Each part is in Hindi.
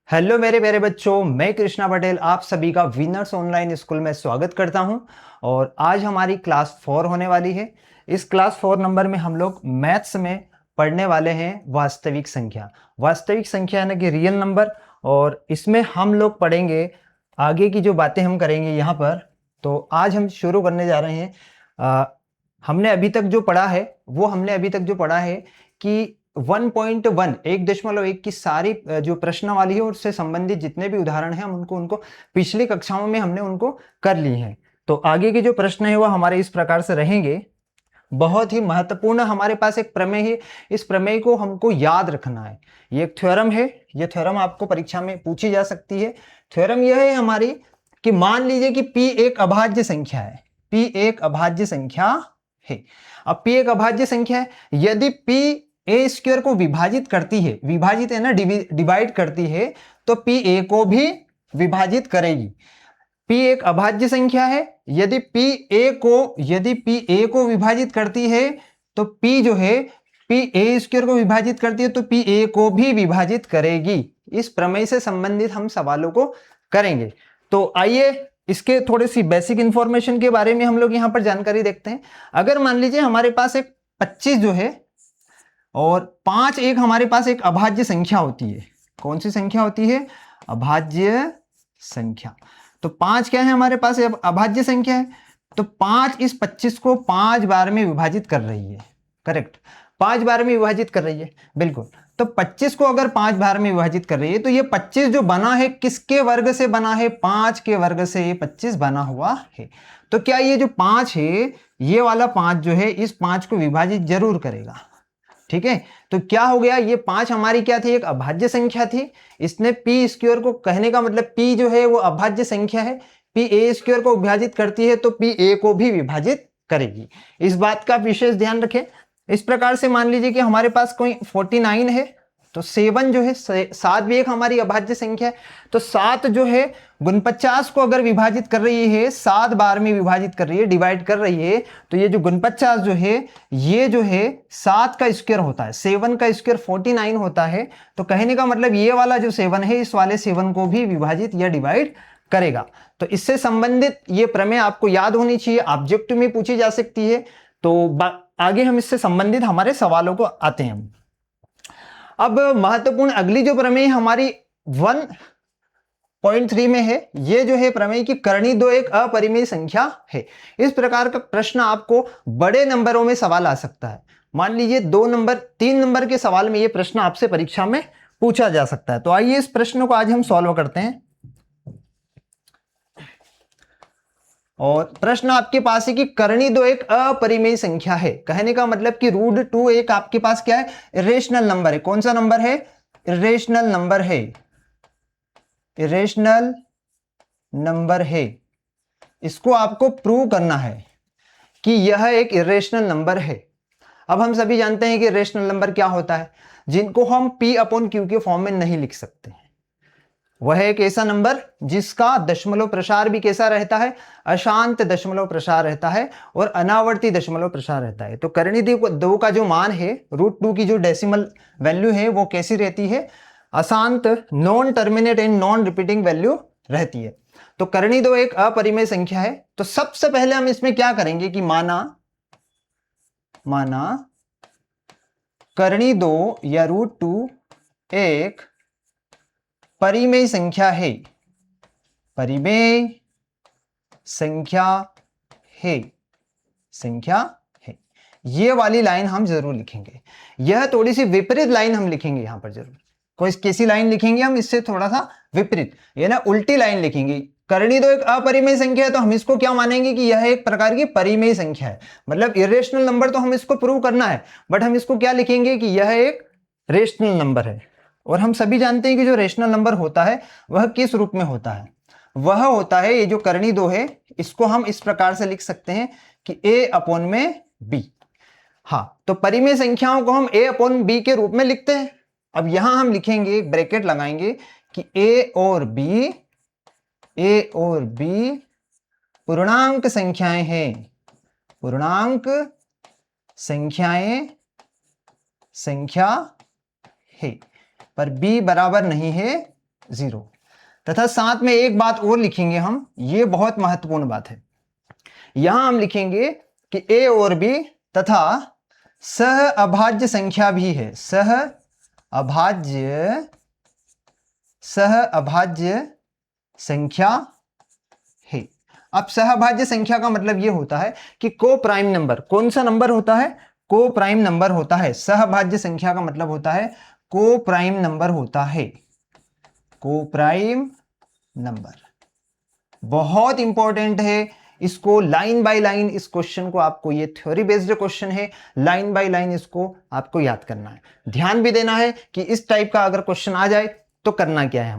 हेलो मेरे प्यारे बच्चों, मैं कृष्णा पटेल आप सभी का विनर्स ऑनलाइन स्कूल में स्वागत करता हूं। और आज हमारी क्लास 4 होने वाली है। इस क्लास 4 नंबर में हम लोग मैथ्स में पढ़ने वाले हैं वास्तविक संख्या। वास्तविक संख्या यानी कि रियल नंबर। और इसमें हम लोग पढ़ेंगे आगे की जो बातें हम करेंगे यहाँ पर। तो आज हम शुरू करने जा रहे हैं। हमने अभी तक जो पढ़ा है कि 1.1 1.1 की सारी जो प्रश्नावली है उससे संबंधित जितने भी उदाहरण हैं हम उनको पिछली कक्षाओं में हमने उनको कर लिए हैं। तो आगे के जो प्रश्न है वो हमारे इस प्रकार से रहेंगे। बहुत ही महत्वपूर्ण हमारे पास एक प्रमेय है। इस प्रमेय को हमको याद रखना है। ये एक थ्योरम है। ये थ्योरम आपको परीक्षा में पूछी जा सकती है। थ्योरम यह है हमारी कि मान लीजिए कि P एक अभाज्य संख्या है। P एक अभाज्य संख्या है। अब P एक अभाज्य संख्या है, यदि P ए स्क्वायर को विभाजित करती है, विभाजित है ना, डिवाइड करती है, तो P ए को भी विभाजित करेगी। P एक अभाज्य संख्या है। यदि P ए को विभाजित करती है तो P जो है P ए स्क्वायर को विभाजित करती है तो P ए को भी विभाजित करेगी। इस प्रमेय से संबंधित हम सवालों को करेंगे। तो आइए इसके थोड़ी सी बेसिक इंफॉर्मेशन के बारे में हम लोग यहाँ पर जानकारी देखते हैं। अगर मान लीजिए हमारे पास एक 25 जो है और 5 एक हमारे पास एक अभाज्य संख्या होती है। कौन सी संख्या होती है? अभाज्य संख्या। तो 5 क्या है हमारे पास? अभाज्य संख्या है। तो 5 इस 25 को 5 बार में विभाजित कर रही है। करेक्ट, 5 बार में विभाजित कर रही है, बिल्कुल। तो 25 को अगर 5 बार में विभाजित कर रही है तो ये 25 जो बना है किसके वर्ग से बना है? 5 के वर्ग से ये 25 बना हुआ है। तो क्या ये जो 5 है, ये वाला 5 जो है इस 5 को विभाजित जरूर करेगा। ठीक है, तो क्या हो गया? ये 5 हमारी क्या थी? एक अभाज्य संख्या थी। इसने पी स्क्वायर को, कहने का मतलब पी जो है वो अभाज्य संख्या है। पी ए स्क्वायर को विभाजित करती है तो पी ए को भी विभाजित करेगी। इस बात का विशेष ध्यान रखें। इस प्रकार से मान लीजिए कि हमारे पास कोई 49 है तो 7 जो है, 7 भी एक हमारी अभाज्य संख्या है। तो 7 जो है 49 को अगर विभाजित कर रही है, 7 बार में विभाजित कर रही है, डिवाइड कर रही है, तो ये जो 49 जो है ये जो है 7 का स्क्वायर होता है। 7 का स्क्वायर 49 होता है। तो कहने का मतलब ये वाला जो 7 है इस वाले 7 को भी विभाजित या डिवाइड करेगा। तो इससे संबंधित ये प्रमेय आपको याद होनी चाहिए, ऑब्जेक्टिव में पूछी जा सकती है। तो आगे हम इससे संबंधित हमारे सवालों को आते हैं। अब महत्वपूर्ण अगली जो प्रमेय हमारी 1.3 में है, ये जो है प्रमेय की करणी दो एक अपरिमेय संख्या है। इस प्रकार का प्रश्न आपको बड़े नंबरों में सवाल आ सकता है। मान लीजिए 2 नंबर 3 नंबर के सवाल में ये प्रश्न आपसे परीक्षा में पूछा जा सकता है। तो आइए इस प्रश्न को आज हम सॉल्व करते हैं। और प्रश्न आपके पास है कि करणी दो एक अपरिमेय संख्या है। कहने का मतलब कि √2 एक आपके पास क्या है? इरेशनल नंबर है। कौन सा नंबर है? इरेशनल नंबर है। इरेशनल नंबर है। इसको आपको प्रूव करना है कि यह एक इरेशनल नंबर है। अब हम सभी जानते हैं कि इरेशनल नंबर क्या होता है, जिनको हम P/Q के फॉर्म में नहीं लिख सकते हैं। वह एक ऐसा नंबर जिसका दशमलव प्रसार भी कैसा रहता है? अशांत दशमलव प्रसार रहता है और अनावर्ती दशमलव प्रसार रहता है। तो करणी दो का जो मान है, √2 की जो डेसिमल वैल्यू है वो कैसी रहती है? अशांत, non terminate and non repeating value रहती है। तो करणी दो एक अपरिमेय संख्या है। तो सबसे पहले हम इसमें क्या करेंगे कि माना करणी दो या √2 एक परिमेय संख्या है। परिमेय संख्या है। ये वाली लाइन हम जरूर लिखेंगे। यह थोड़ी सी विपरीत लाइन हम लिखेंगे यहां पर जरूर। कोई कैसी लाइन लिखेंगे हम? इससे थोड़ा सा विपरीत, ये ना उल्टी लाइन लिखेंगे। करणी दो एक अपरिमेय संख्या है तो हम इसको क्या मानेंगे कि यह एक प्रकार की परिमेय संख्या है। मतलब इरेशनल नंबर तो हम इसको प्रूव करना है, बट हम इसको क्या लिखेंगे कि यह एक रेशनल नंबर है। और हम सभी जानते हैं कि जो रेशनल नंबर होता है वह किस रूप में होता है? वह होता है, ये जो करणी दो है इसको हम इस प्रकार से लिख सकते हैं कि A/B। हाँ, तो परिमेय संख्याओं को हम A/B के रूप में लिखते हैं। अब यहां हम लिखेंगे, एक ब्रैकेट लगाएंगे कि A और B पूर्णांक संख्याएं हैं। पूर्णांक संख्या है, पर B बराबर नहीं है 0। तथा साथ में एक बात और लिखेंगे हम, ये बहुत महत्वपूर्ण बात है। यहां हम लिखेंगे कि a और b तथा सह अभाज्य संख्या भी है, सह अभाज्य संख्या है। अब सहभाज्य संख्या का मतलब यह होता है कि को प्राइम नंबर, कौन सा नंबर होता है? को प्राइम नंबर होता है। सहभाज्य संख्या का मतलब होता है को प्राइम नंबर होता है, को प्राइम नंबर। बहुत इंपॉर्टेंट है, इसको लाइन बाय लाइन, इस क्वेश्चन को आपको, ये थ्योरी बेस्ड क्वेश्चन है, लाइन बाय लाइन इसको आपको याद करना है। ध्यान भी देना है कि इस टाइप का अगर क्वेश्चन आ जाए तो करना क्या है,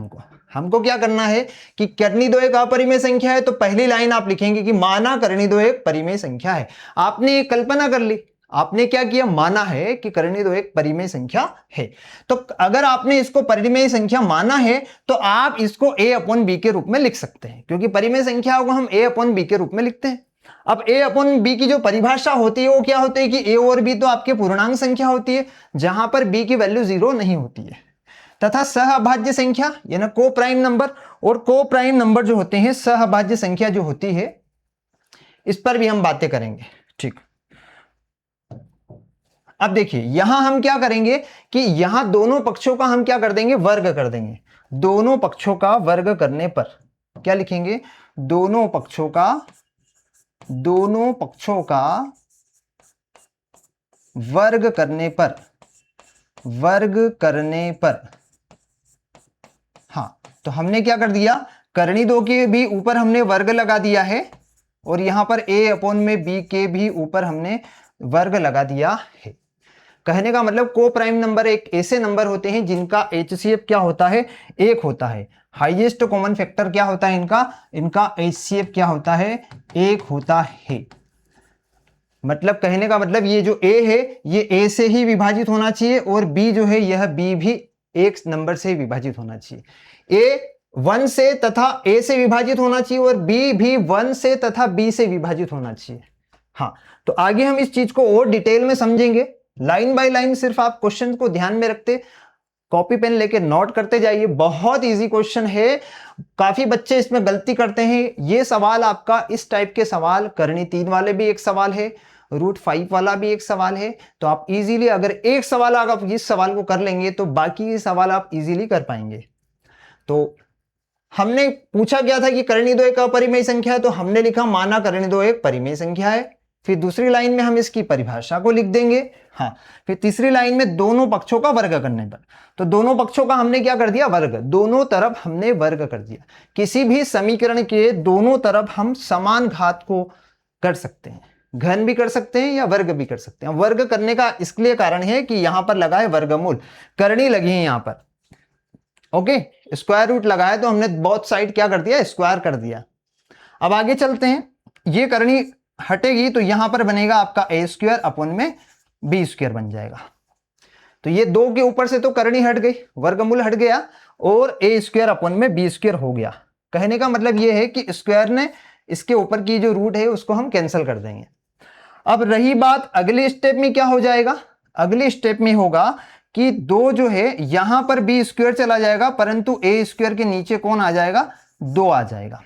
हमको क्या करना है कि करनी दो एक अपरिमेय संख्या है, तो पहली लाइन आप लिखेंगे कि माना करनी दो एक परिमेय संख्या है। आपने एक कल्पना कर ली, आपने क्या किया, माना है कि करनी दो एक परिमेय संख्या है। तो अगर आपने इसको परिमेय संख्या माना है तो आप इसको a अपॉन बी के रूप में लिख सकते हैं, क्योंकि परिमेय संख्या को हम a अपॉन बी के रूप में लिखते हैं। अब a अपॉन बी की जो परिभाषा होती है वो क्या होती है कि a और b तो आपके पूर्णांक संख्या होती है, जहां पर b की वैल्यू 0 नहीं होती है। तथा सहअभाज्य संख्या यानी को प्राइम नंबर, और को प्राइम नंबर जो होते हैं, सहअभाज्य संख्या जो होती है, इस पर भी हम बातें करेंगे। ठीक, अब देखिए यहां हम क्या करेंगे कि यहां दोनों पक्षों का हम क्या कर देंगे, वर्ग कर देंगे। दोनों पक्षों का वर्ग करने पर क्या लिखेंगे, दोनों पक्षों का वर्ग करने पर हाँ, तो हमने क्या कर दिया, करनी दो के भी ऊपर हमने वर्ग लगा दिया है, और यहां पर a अपॉन में b के भी ऊपर हमने वर्ग लगा दिया है। कहने का मतलब को प्राइम नंबर एक ऐसे नंबर होते हैं जिनका HCF क्या होता है, एक होता है। हाईएस्ट कॉमन फैक्टर क्या होता है इनका HCF क्या होता है, एक होता है। मतलब कहने का मतलब ये जो a है ये a से ही विभाजित होना चाहिए, और b जो है यह b भी एक नंबर से विभाजित होना चाहिए। a 1 से तथा a से विभाजित होना चाहिए, और b भी 1 से तथा b से विभाजित होना चाहिए। हाँ, तो आगे हम इस चीज को और डिटेल में समझेंगे, लाइन बाय लाइन। सिर्फ आप क्वेश्चन को ध्यान में रखते कॉपी पेन लेके नोट करते जाइए। बहुत इजी क्वेश्चन है, काफी बच्चे इसमें गलती करते हैं। ये सवाल आपका, इस टाइप के सवाल करनी 3 वाले भी एक सवाल है, √5 वाला भी एक सवाल है। तो आप इजीली अगर एक सवाल आप इस सवाल को कर लेंगे तो बाकी के सवाल आप इजीली कर पाएंगे। तो हमने पूछा गया था कि करनी दो एक अपरिमेय संख्या है, तो हमने लिखा माना करनी दो एक परिमेय संख्या है। फिर दूसरी लाइन में हम इसकी परिभाषा को लिख देंगे। हाँ, फिर तीसरी लाइन में दोनों पक्षों का वर्ग करने पर, तो दोनों पक्षों का हमने क्या कर दिया, वर्ग। दोनों तरफ हमने वर्ग कर दिया। किसी भी समीकरण के दोनों तरफ हम समान घात को कर सकते हैं, घन भी कर सकते हैं या वर्ग भी कर सकते हैं। वर्ग करने का इसलिए कारण है कि यहां पर लगा है वर्गमूल, करनी लगी है यहां पर। ओके, स्क्वायर रूट लगाया तो हमने बोथ साइड क्या कर दिया, स्क्वायर कर दिया। अब आगे चलते हैं, ये करनी हटेगी तो यहां पर बनेगा आपका a² अपॉन में b² बन जाएगा। तो ये 2 के ऊपर से तो करनी हट गई, वर्गमूल हट गया, और a² अपॉन में b² हो गया। कहने का मतलब ये है कि स्क्वायर ने इसके ऊपर की जो रूट है उसको हम कैंसिल कर देंगे। अब रही बात अगले स्टेप में क्या हो जाएगा, अगले स्टेप में होगा कि 2 जो है यहां पर b² चला जाएगा, परंतु a² के नीचे कौन आ जाएगा, 2 आ जाएगा,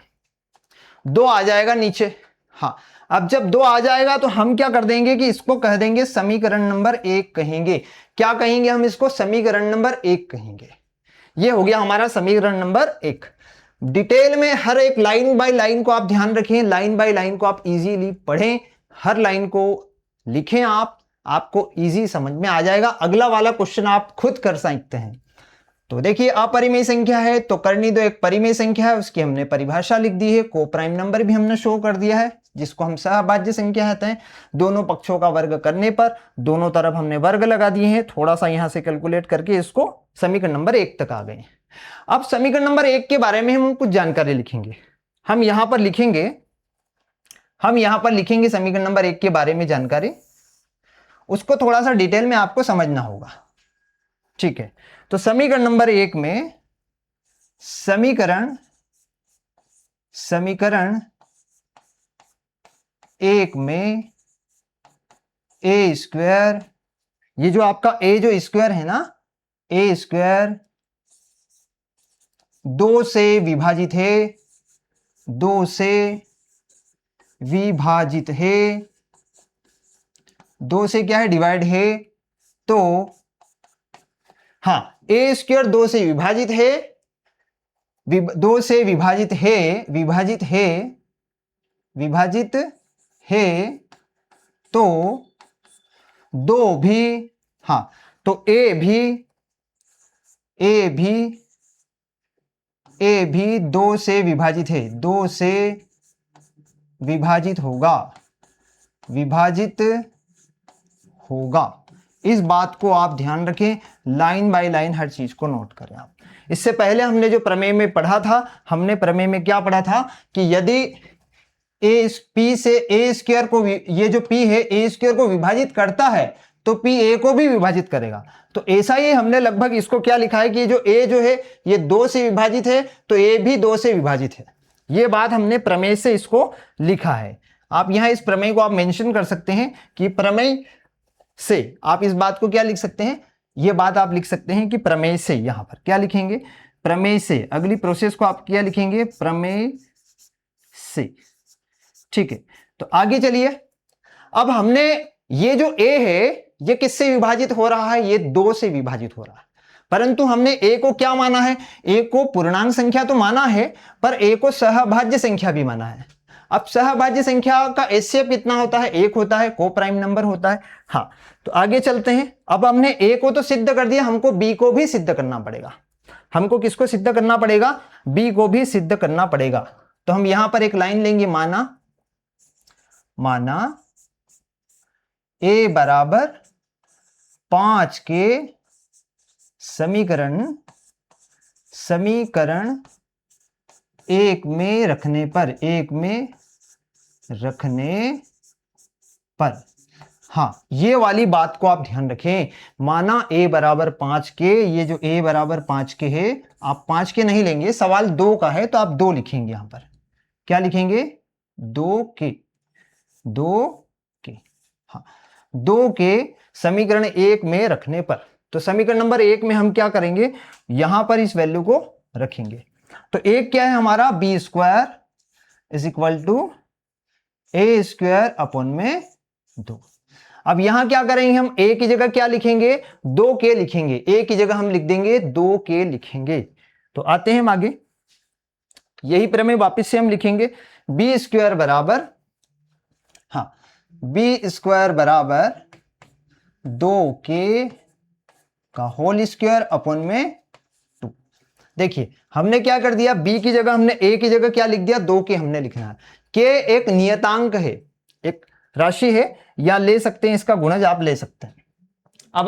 2 आ जाएगा नीचे। हाँ, अब जब 2 आ जाएगा तो हम क्या कर देंगे कि इसको कह देंगे समीकरण नंबर 1 कहेंगे। क्या कहेंगे हम इसको, समीकरण नंबर 1 कहेंगे। ये हो गया हमारा समीकरण नंबर 1। डिटेल में हर एक लाइन बाय लाइन को आप ध्यान रखें, लाइन बाय लाइन को आप इजीली पढ़ें, हर लाइन को लिखें, आपको इजी समझ में आ जाएगा। अगला वाला क्वेश्चन आप खुद कर सकते हैं। तो देखिए अपरिमेय संख्या है तो करनी दो एक परिमेय संख्या है, उसकी हमने परिभाषा लिख दी है। को प्राइम नंबर भी हमने शो कर दिया है, जिसको हम सहभाज्य संख्या कहते हैं। दोनों पक्षों का वर्ग करने पर दोनों तरफ हमने वर्ग लगा दिए हैं। थोड़ा सा यहां से कैलकुलेट करके इसको समीकरण नंबर 1 तक आ गए। अब समीकरण नंबर 1 के बारे में हम कुछ जानकारी लिखेंगे। हम यहां पर लिखेंगे समीकरण नंबर 1 के बारे में जानकारी, उसको थोड़ा सा डिटेल में आपको समझना होगा। ठीक है, तो समीकरण नंबर 1 में समीकरण 1 में a², ये जो आपका a जो स्क्वायर है ना, a² 2 से विभाजित है, 2 से विभाजित है, 2 से क्या है, डिवाइड है। तो हाँ, ए स्क्वायर 2 से विभाजित है, 2 से विभाजित है, विभाजित है, विभाजित है, तो 2 भी, हाँ, तो ए भी 2 से विभाजित है, 2 से विभाजित होगा, विभाजित होगा। इस बात को आप ध्यान रखें, लाइन बाय लाइन हर चीज को नोट करें आप। इससे पहले हमने जो प्रमेय में पढ़ा था, हमने प्रमेय में क्या पढ़ा था कि यदि ए पी से ए स्क्वायर को, ये जो पी है ए स्क्वायर को विभाजित करता है तो पी ए को भी विभाजित करेगा। तो ऐसा ही हमने लगभग इसको क्या लिखा है कि जो ए जो है ये 2 से विभाजित है तो ए भी 2 से विभाजित है। ये बात हमने प्रमेय से इसको लिखा है। आप यहां इस प्रमेय को आप मेंशन कर सकते हैं कि प्रमेय से आप इस बात को क्या लिख सकते हैं, ये बात आप लिख सकते हैं कि प्रमेय से, यहां पर क्या लिखेंगे, प्रमेय से। अगली प्रोसेस को आप क्या लिखेंगे, प्रमेय से। ठीक है, तो आगे चलिए। अब हमने ये जो ए है ये किससे विभाजित हो रहा है, ये 2 से विभाजित हो रहा है, परंतु हमने ए को क्या माना है, ए को पूर्णांक संख्या तो माना है पर ए को सहभाज्य संख्या भी माना है। अब सहभाज्य संख्या का एचसीएफ कितना होता है, 1 होता है, को प्राइम नंबर होता है। हाँ, तो आगे चलते हैं। अब हमने ए को तो सिद्ध कर दिया, हमको बी को भी सिद्ध करना पड़ेगा। हमको किसको सिद्ध करना पड़ेगा, बी को भी सिद्ध करना पड़ेगा। तो हम यहां पर एक लाइन लेंगे, माना ए बराबर 5 के समीकरण 1 में रखने पर, हाँ, ये वाली बात को आप ध्यान रखें। माना ए बराबर 5 के, ये जो ए बराबर 5 के है, आप 5 के नहीं लेंगे, सवाल 2 का है तो आप 2 लिखेंगे। यहां पर क्या लिखेंगे, 2 के, हाँ, 2 के समीकरण 1 में रखने पर। तो समीकरण नंबर 1 में हम क्या करेंगे, यहां पर इस वैल्यू को रखेंगे। तो एक क्या है हमारा, b square is equal to a square upon में 2। अब यहां क्या करेंगे, हम ए की जगह क्या लिखेंगे, 2 के लिखेंगे, ए की जगह हम लिख देंगे 2 के लिखेंगे। तो आते हैं हम आगे, यही प्रमेय वापस से हम लिखेंगे, बी स्क्वायर बराबर, हाँ, बी स्क्वायर बराबर 2 के का होल स्क्वायर अपॉन में 2। देखिए हमने क्या कर दिया, बी की जगह हमने ए की जगह क्या लिख दिया, 2 के हमने लिखना है। के एक नियतांक है, एक राशि है, या ले सकते हैं इसका गुणज आप ले सकते हैं। अब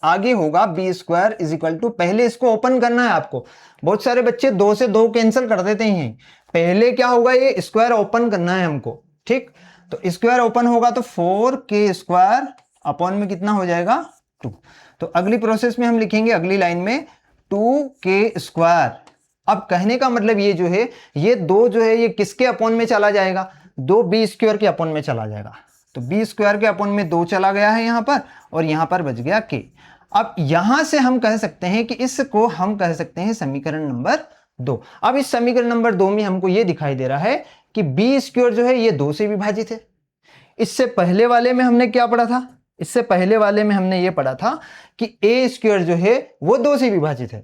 आगे होगा b square is equal to, पहले इसको ओपन करना है आपको। बहुत सारे बच्चे 2 से 2 कैंसिल कर देते हैं, पहले क्या होगा, ये स्क्वायर ओपन करना है हमको। ठीक, तो स्क्वायर ओपन होगा तो 4k स्क्वायर अपॉन में कितना हो जाएगा, 2। तो अगली प्रोसेस में हम लिखेंगे, अगली लाइन में 2k स्क्वायर। अब कहने का मतलब ये जो है, ये 2 जो है ये किसके अपॉन में चला जाएगा, 2 बी स्क्वायर के अपॉन में चला जाएगा। तो बी स्क्वायर के अपॉन में 2 चला गया है यहां पर, और यहां पर बच गया k। अब यहां से हम कह सकते हैं कि इसको हम कह सकते हैं समीकरण नंबर 2। अब इस समीकरण नंबर 2 में हमको ये दिखाई दे रहा है कि बी स्क्वायर जो है ये 2 से विभाजित है। इससे पहले वाले में हमने क्या पढ़ा था, इससे पहले वाले में हमने ये पढ़ा था कि ए स्क्वायर जो है वो 2 से विभाजित है,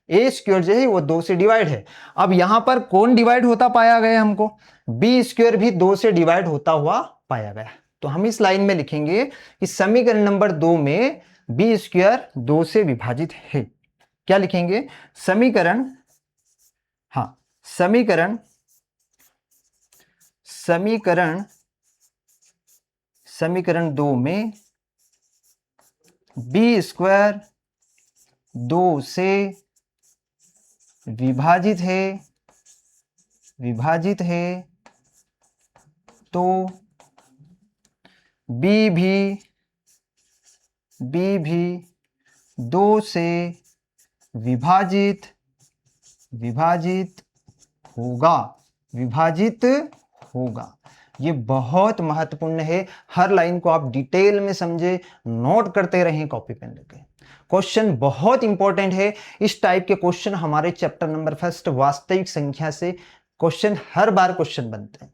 ए स्क्वायर जो है वो 2 से डिवाइड है। अब यहां पर कौन डिवाइड होता पाया गया हमको, बी स्क्वायर भी 2 से डिवाइड होता हुआ पाया गया। तो हम इस लाइन में लिखेंगे कि समीकरण नंबर 2 में बी स्क्वायर 2 से विभाजित है। क्या लिखेंगे, समीकरण, हाँ, समीकरण 2 में बी स्क्वायर 2 से विभाजित है, तो बी भी 2 से विभाजित होगा। ये बहुत महत्वपूर्ण है, हर लाइन को आप डिटेल में समझे, नोट करते रहें कॉपी पेन लेके। क्वेश्चन बहुत इंपॉर्टेंट है। इस टाइप के क्वेश्चन हमारे चैप्टर नंबर 1 वास्तविक संख्या से क्वेश्चन हर बार क्वेश्चन बनते हैं,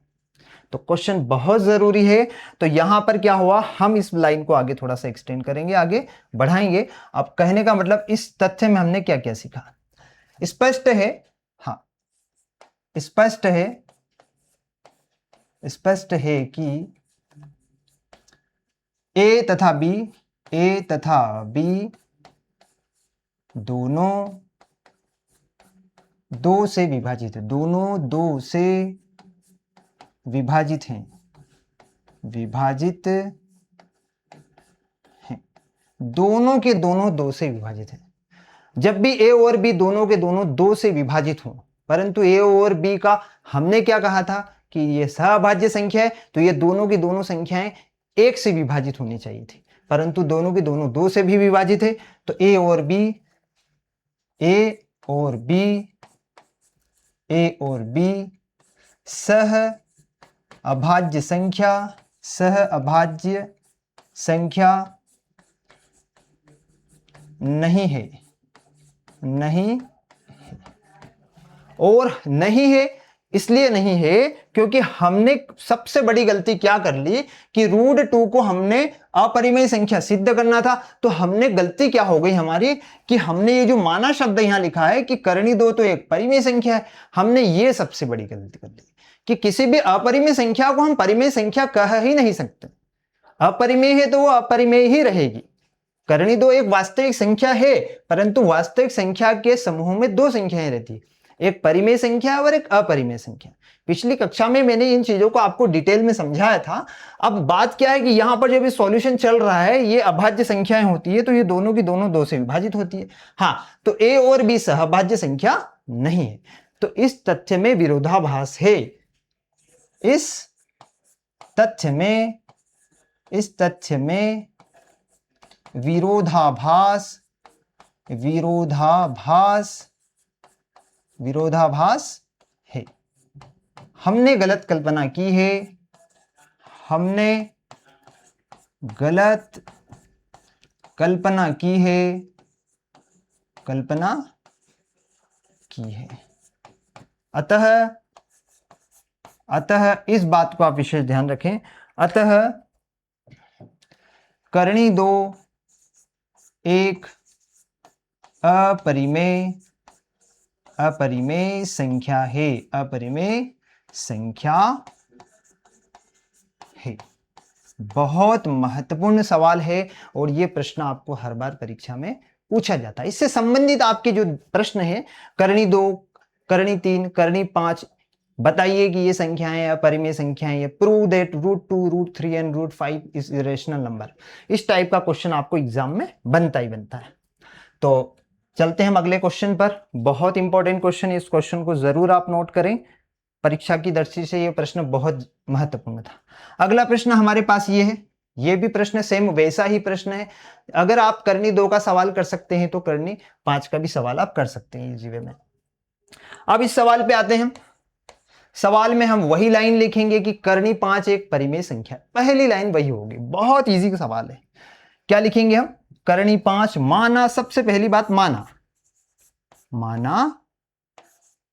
तो क्वेश्चन बहुत जरूरी है। तो यहां पर क्या हुआ, हम इस लाइन को आगे थोड़ा सा एक्सटेंड करेंगे, आगे बढ़ाएंगे। अब कहने का मतलब इस तथ्य में हमने क्या क्या सीखा, स्पष्ट है, हाँ स्पष्ट है, स्पष्ट है कि ए तथा बी दोनों दो से विभाजित है, दोनों दो से विभाजित हैं, विभाजित हैं, दोनों के दोनों दो से विभाजित हैं। जब भी ए और बी दोनों के दोनों दो से विभाजित हों, परंतु ए और बी का हमने क्या कहा था कि ये सहभाज्य संख्या है, तो ये दोनों की दोनों संख्याएं एक से विभाजित होनी चाहिए थी, परंतु दोनों के दोनों दो से भी विभाजित है। तो ए और बी सह अभाज्य संख्या नहीं है, और नहीं है इसलिए नहीं है क्योंकि हमने सबसे बड़ी गलती क्या कर ली कि √2 को हमने अपरिमेय संख्या सिद्ध करना था। तो हमने गलती क्या हो गई हमारी कि हमने ये जो माना शब्द यहां लिखा है कि करणी 2 तो एक परिमेय संख्या है, हमने ये सबसे बड़ी गलती कर ली कि किसी भी अपरिमेय संख्या को हम परिमेय संख्या कह ही नहीं सकते। अपरिमेय है तो वो अपरिमेय ही रहेगी। करणी 2 एक वास्तविक संख्या है, परंतु वास्तविक संख्या के समूह में दो संख्याएं रहती है, एक परिमेय संख्या और एक अपरिमेय संख्या। पिछली कक्षा में मैंने इन चीजों को आपको डिटेल में समझाया था। अब बात क्या है कि यहां पर जब ये सॉल्यूशन चल रहा है, ये अभाज्य संख्याएं होती है, तो ये दोनों की दोनों दो से विभाजित होती है। हाँ, तो ए और बी सहभाज्य संख्या नहीं है, तो इस तथ्य में विरोधाभास है। इस तथ्य में विरोधाभास है। हमने गलत कल्पना की है, अतः इस बात को आप विशेष ध्यान रखें। अतः करणी 2 एक अपरिमेय संख्या है। बहुत महत्वपूर्ण सवाल है और ये प्रश्न आपको हर बार परीक्षा में पूछा जाता है। इससे संबंधित आपके जो प्रश्न है, करणी 2, करणी 3, करणी 5, बताइए कि ये संख्याएं अपरिमेय संख्याएं, prove that √2, √3 and √5 is irrational number. इस टाइप का क्वेश्चन आपको एग्जाम में बनता ही बनता है। तो चलते हैं हम अगले क्वेश्चन पर। बहुत इंपॉर्टेंट क्वेश्चन है, इस क्वेश्चन को जरूर आप नोट करें, परीक्षा की दृष्टि से ये प्रश्न बहुत महत्वपूर्ण था। अगला प्रश्न हमारे पास ये है, ये भी प्रश्न सेम वैसा ही प्रश्न है। अगर आप करणी 2 का सवाल कर सकते हैं तो करणी 5 का भी सवाल आप कर सकते हैं इजी वे में। अब इस सवाल पे आते हैं। सवाल में हम वही लाइन लिखेंगे कि करणी 5 एक परिमेय संख्या, पहली लाइन वही होगी, बहुत इजी सवाल है। क्या लिखेंगे हम, करणी 5 माना, सबसे पहली बात माना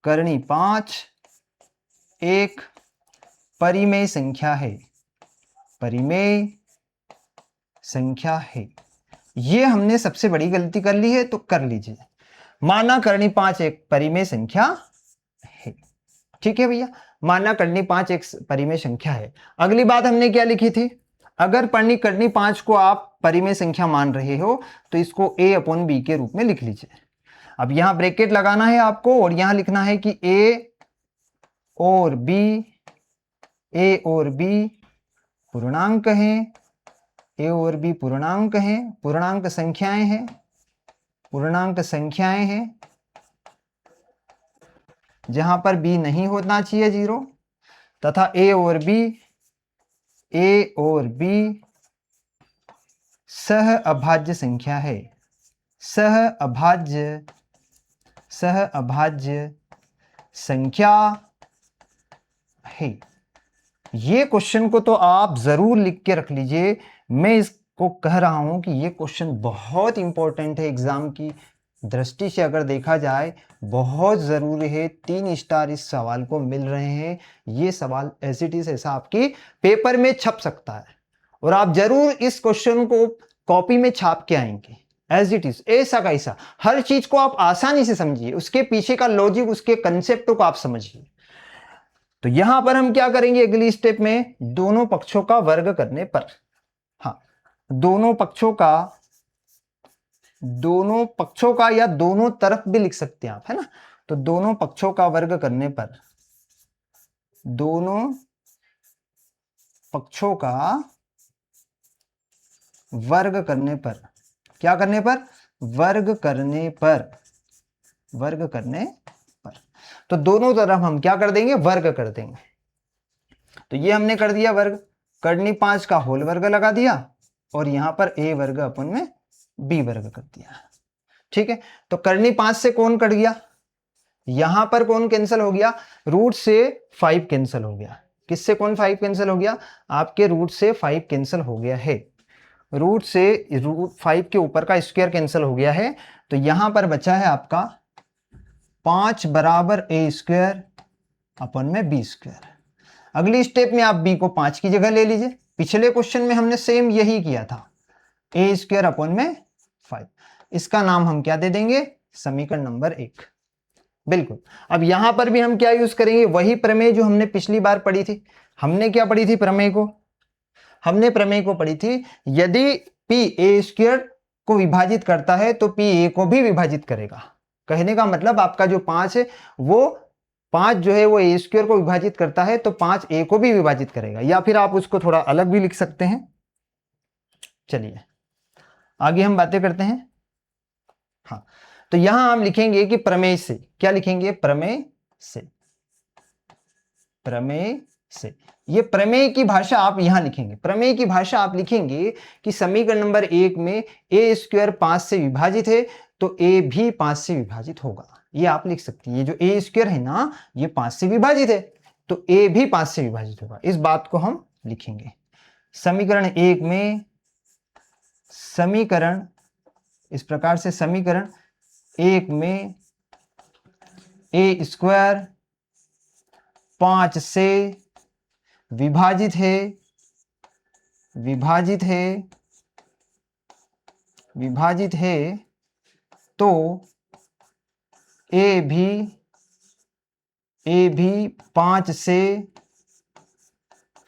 करणी 5 एक परिमेय संख्या है। ये हमने सबसे बड़ी गलती कर ली है, तो कर लीजिए, माना करणी 5 एक परिमेय संख्या है। ठीक है भैया, माना करणी 5 एक परिमेय संख्या है। अगली बात हमने क्या लिखी थी, अगर करणी 5 को आप परिमेय संख्या मान रहे हो तो इसको a/b के रूप में लिख लीजिए। अब यहां ब्रैकेट लगाना है आपको और यहां लिखना है कि a और b पूर्णांक हैं, पूर्णांक संख्याएं हैं, जहां पर b नहीं होना चाहिए 0, तथा a और b सह अभाज्य संख्या है, सह अभाज्य संख्या है। ये क्वेश्चन को तो आप जरूर लिख के रख लीजिए। मैं इस आपको कह रहा हूं कि ये क्वेश्चन बहुत इंपॉर्टेंट है, एग्जाम की दृष्टि से अगर देखा जाए बहुत ज़रूरी है। 3 स्टार इस सवाल को मिल रहे हैं। ये सवाल एज इट इज ऐसा आपकी पेपर में छप सकता है और आप जरूर इस क्वेश्चन को कॉपी में छाप के आएंगे एज इट इज, ऐसा का ऐसा। हर चीज को आप आसानी से समझिए, उसके पीछे का लॉजिक, उसके कंसेप्ट को आप समझिए। तो यहां पर हम क्या करेंगे अगली स्टेप में, दोनों पक्षों का वर्ग करने पर, हाँ दोनों पक्षों का या दोनों तरफ भी लिख सकते हैं आप, है ना। तो दोनों पक्षों का वर्ग करने पर, दोनों पक्षों का वर्ग करने पर, क्या करने पर, वर्ग करने पर, वर्ग करने पर, तो दोनों तरफ हम क्या कर देंगे, वर्ग कर देंगे। तो ये हमने कर दिया वर्ग, करनी 5 का होल वर्ग लगा दिया और यहां पर a वर्ग अपन में b वर्ग कर दिया। ठीक है, तो करनी 5 से कौन कट गया, यहां पर कौन कैंसिल हो गया, रूट से 5 कैंसिल हो गया। किससे कौन 5 कैंसिल हो गया, आपके रूट से 5 कैंसिल हो गया है, रूट से रूट 5 के ऊपर का स्क्वायर कैंसिल हो गया है। तो यहां पर बचा है आपका 5 बराबर a स्क्वायर अपन में b स्क्वायर। अगली स्टेप में आप b को 5 की जगह ले लीजिए, पिछले क्वेश्चन में हमने सेम यही किया था, a स्क्वायर अपन में 5। इसका नाम हम क्या दे देंगे, समीकरण नंबर 1। बिल्कुल, अब यहां पर भी हम क्या यूज करेंगे, वही प्रमेय जो हमने पिछली बार पढ़ी थी। हमने क्या पढ़ी थी प्रमेय को, हमने प्रमेय को पढ़ी थी, यदि p a स्क्वायर को विभाजित करता है तो p a को भी विभाजित करेगा। कहने का मतलब आपका जो 5 है वो 5 जो है वो a स्क्वायर को विभाजित करता है तो 5 a को भी विभाजित करेगा, या फिर आप उसको थोड़ा अलग भी लिख सकते हैं। चलिए आगे हम बातें करते हैं। हाँ, तो यहां हम लिखेंगे कि प्रमेय से, क्या लिखेंगे, प्रमेय से, प्रमेय से। ये प्रमेय की भाषा आप यहां लिखेंगे, प्रमेय की भाषा आप लिखेंगे कि समीकरण नंबर 1 में a स्क्वायर 5 से विभाजित है तो a भी 5 से विभाजित होगा। ये आप लिख सकते हैं, ये जो a स्क्वायर है ना ये 5 से विभाजित है तो a भी 5 से विभाजित होगा। इस बात को हम लिखेंगे। समीकरण 1 में, समीकरण इस प्रकार से, समीकरण 1 में a स्क्वायर 5 से विभाजित है, विभाजित है, विभाजित है तो a भी 5 से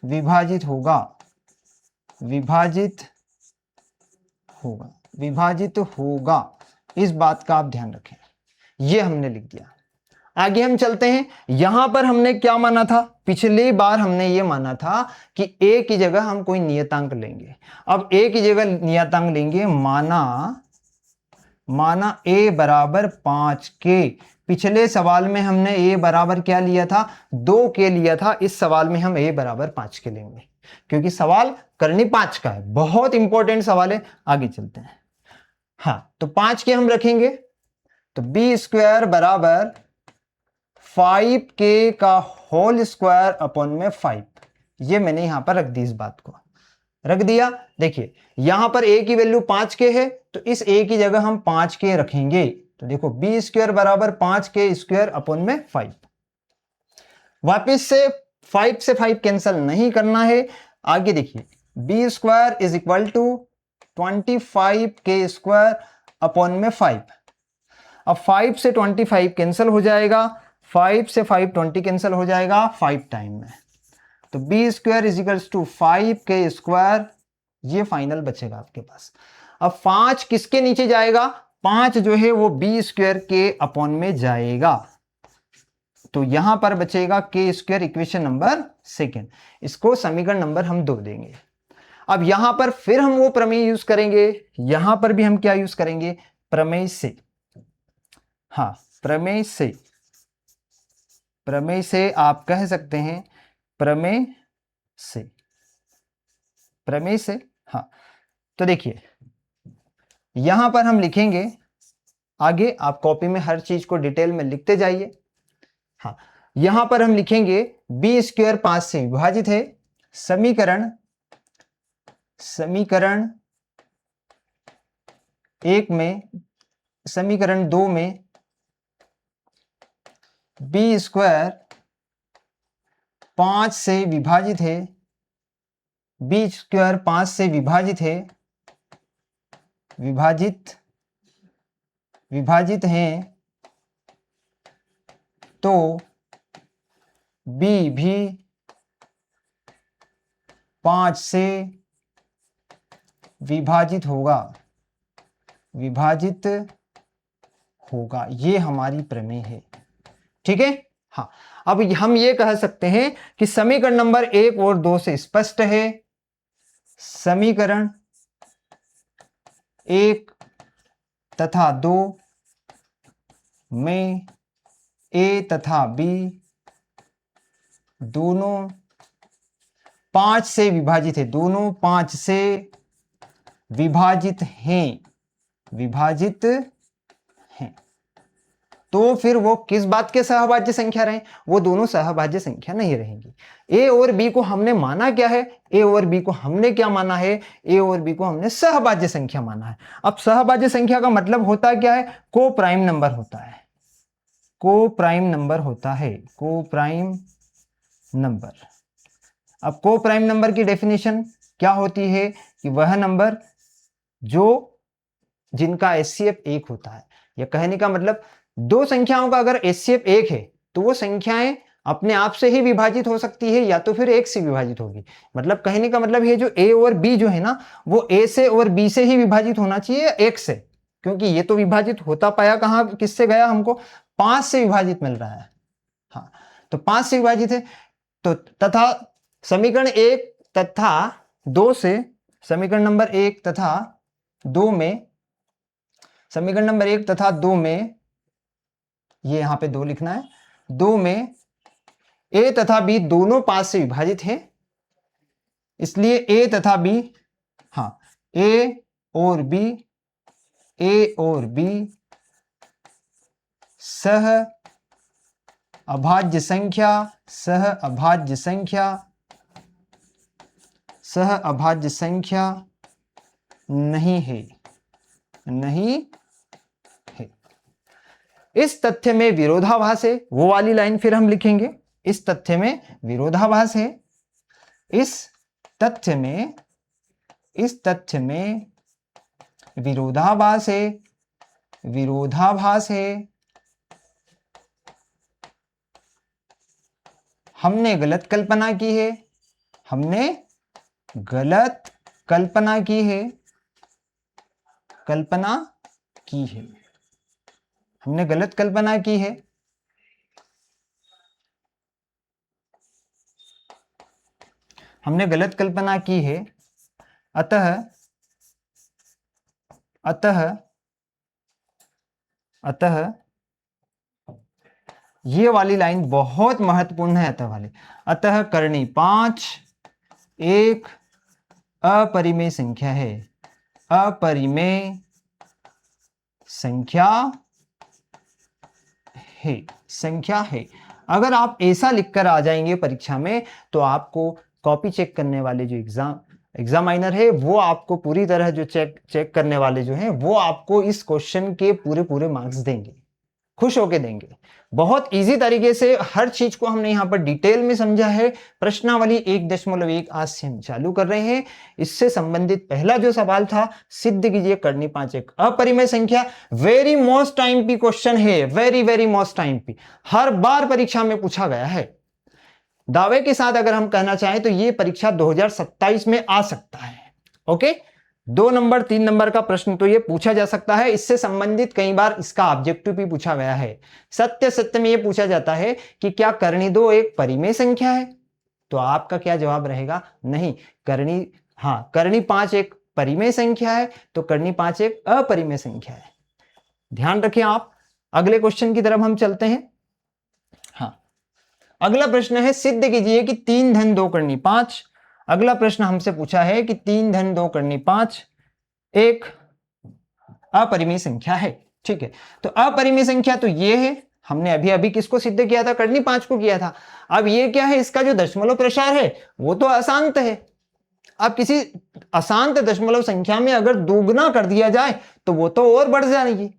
विभाजित होगा, विभाजित होगा, विभाजित होगा। इस बात का आप ध्यान रखें, ये हमने लिख दिया। आगे हम चलते हैं, यहां पर हमने क्या माना था, पिछली बार हमने ये माना था कि a की जगह हम कोई नियतांक लेंगे। अब a की जगह नियतांक लेंगे, माना a बराबर 5 के। पिछले सवाल में हमने a बराबर क्या लिया था, 2 के लिया था। इस सवाल में हम a बराबर 5 के लेंगे क्योंकि सवाल करनी 5 का है, बहुत इंपॉर्टेंट सवाल है। आगे चलते हैं। हाँ, तो 5 के हम रखेंगे तो b स्क्वायर बराबर 5k का होल स्क्वायर अपॉन में 5। ये मैंने यहां पर रख दी, इस बात को रख दिया। देखिए यहां पर a की वैल्यू 5k है तो इस a की जगह हम 5k रखेंगे। तो देखो b स्क्वायर बराबर 5k स्क्वायर अपॉन में 5। वापिस से 5 से 5 कैंसिल नहीं करना है। आगे देखिए b square is equal to 25k square upon में 5। अब 5 से 25 कैंसिल हो जाएगा, 5 से 5 20 कैंसिल हो जाएगा 5 टाइम में। तो b square is equals to 5k square, ये फाइनल बचेगा आपके पास। अब 5 किसके नीचे जाएगा, 5 जो है वो b स्क्वायर के अपॉन में जाएगा तो यहां पर बचेगा k स्क्वायर, इक्वेशन नंबर 2। इसको समीकरण नंबर हम 2 देंगे। अब यहां पर फिर हम वो प्रमेय यूज करेंगे, यहां पर भी हम क्या यूज करेंगे, प्रमेय से। हाँ, प्रमेय से, प्रमेय से आप कह सकते हैं, प्रमेय से, प्रमेय से। हाँ, तो देखिए यहां पर हम लिखेंगे, आगे आप कॉपी में हर चीज को डिटेल में लिखते जाइए। हाँ, यहां पर हम लिखेंगे b स्क्वायर 5 से विभाजित है, समीकरण 1 में, समीकरण 2 में बी स्क्वायर 5 से विभाजित है, बी स्क्वायर 5 से विभाजित है, विभाजित हैं, तो बी भी 5 से विभाजित होगा। ये हमारी प्रमेय है। ठीक है। हाँ, अब हम ये कह सकते हैं कि समीकरण नंबर 1 और 2 से स्पष्ट है, समीकरण 1 तथा 2 में ए तथा बी दोनों 5 से विभाजित है, दोनों 5 से विभाजित हैं, तो फिर वो किस बात के सहभाज्य संख्या रहे? वो दोनों सहभाज्य संख्या नहीं रहेंगी। ए और बी को हमने माना क्या है? ए और बी को हमने क्या माना है? ए और बी को हमने सहभाज्य संख्या माना है। अब सहभाज्य संख्या का मतलब होता क्या है? को प्राइम नंबर होता है, को प्राइम नंबर होता है, को प्राइम नंबर। अब को प्राइम नंबर की डेफिनेशन क्या होती है? कि वह नंबर जिनका एचसीएफ 1 होता है। या कहने का मतलब दो संख्याओं का अगर एचसीएफ 1 है तो वो संख्याएं अपने आप से ही विभाजित हो सकती है या तो फिर 1 से विभाजित होगी। मतलब कहने का मतलब ये जो ए और बी जो है ना, वो ए से और बी से ही विभाजित होना चाहिए, 1 से, क्योंकि ये तो विभाजित होता पाया कहां, किससे गया? हमको 5 से विभाजित मिल रहा है। हाँ, तो 5 से विभाजित है। तो तथा समीकरण 1 तथा 2 से, समीकरण नंबर 1 तथा 2 में, समीकरण नंबर 1 तथा 2 में, ये यहां पे 2 लिखना है, 2 में ए तथा बी दोनों 5 से विभाजित हैं, इसलिए ए तथा बी, हाँ, ए और बी सह अभाज्य संख्या नहीं है। इस तथ्य में विरोधाभास है, वो वाली लाइन फिर हम लिखेंगे। इस तथ्य में विरोधाभास है, इस तथ्य में विरोधाभास है, हमने गलत कल्पना की है, हमने गलत कल्पना की है, हमने गलत कल्पना की है। हमने गलत कल्पना की है, अतः ये वाली लाइन बहुत महत्वपूर्ण है, अतः वाली। अतः करनी 5 एक अपरिमेय संख्या है, अपरिमेय संख्या है। अगर आप ऐसा लिखकर आ जाएंगे परीक्षा में तो आपको कॉपी चेक करने वाले जो एग्जामिनर है वो आपको पूरी तरह जो चेक करने वाले जो हैं वो आपको इस क्वेश्चन के पूरे मार्क्स देंगे, खुश होके देंगे। बहुत इजी तरीके से हर चीज को हमने यहाँ पर डिटेल में समझा है। प्रश्नावली 1.1 आज से हम चालू कर रहे हैं। इससे संबंधित पहला जो सवाल था, सिद्ध कीजिए करनी 5 एक अपरिमेय संख्या। Very most time P question है, वेरी मोस्ट टाइम पी, हर बार परीक्षा में पूछा गया है। दावे के साथ अगर हम कहना चाहें तो ये परीक्षा 2027 में आ सकता है। ओके, 2 नंबर 3 नंबर का प्रश्न तो ये पूछा जा सकता है। इससे संबंधित कई बार इसका ऑब्जेक्टिव भी पूछा गया है। सत्य में ये पूछा जाता है कि क्या करनी 2 एक परिमेय संख्या है? तो आपका क्या जवाब रहेगा? नहीं, करनी 5 एक परिमेय संख्या है, तो करनी 5 एक अपरिमेय संख्या है। ध्यान रखें आप। अगले क्वेश्चन की तरफ हम चलते हैं। हाँ, अगला प्रश्न है, सिद्ध कीजिए कि 3 धन 2 करनी 5। अगला प्रश्न हमसे पूछा है कि 3 धन 2 करनी 5 एक अपरिमेय संख्या है। ठीक है, तो अपरिमेय संख्या तो ये है, हमने अभी किसको सिद्ध किया था? करनी 5 को किया था। अब ये क्या है? इसका जो दशमलव प्रसार है वो तो अशांत है। अब किसी अशांत दशमलव संख्या में अगर दोगुना कर दिया जाए तो वो तो और बढ़ जाएगी,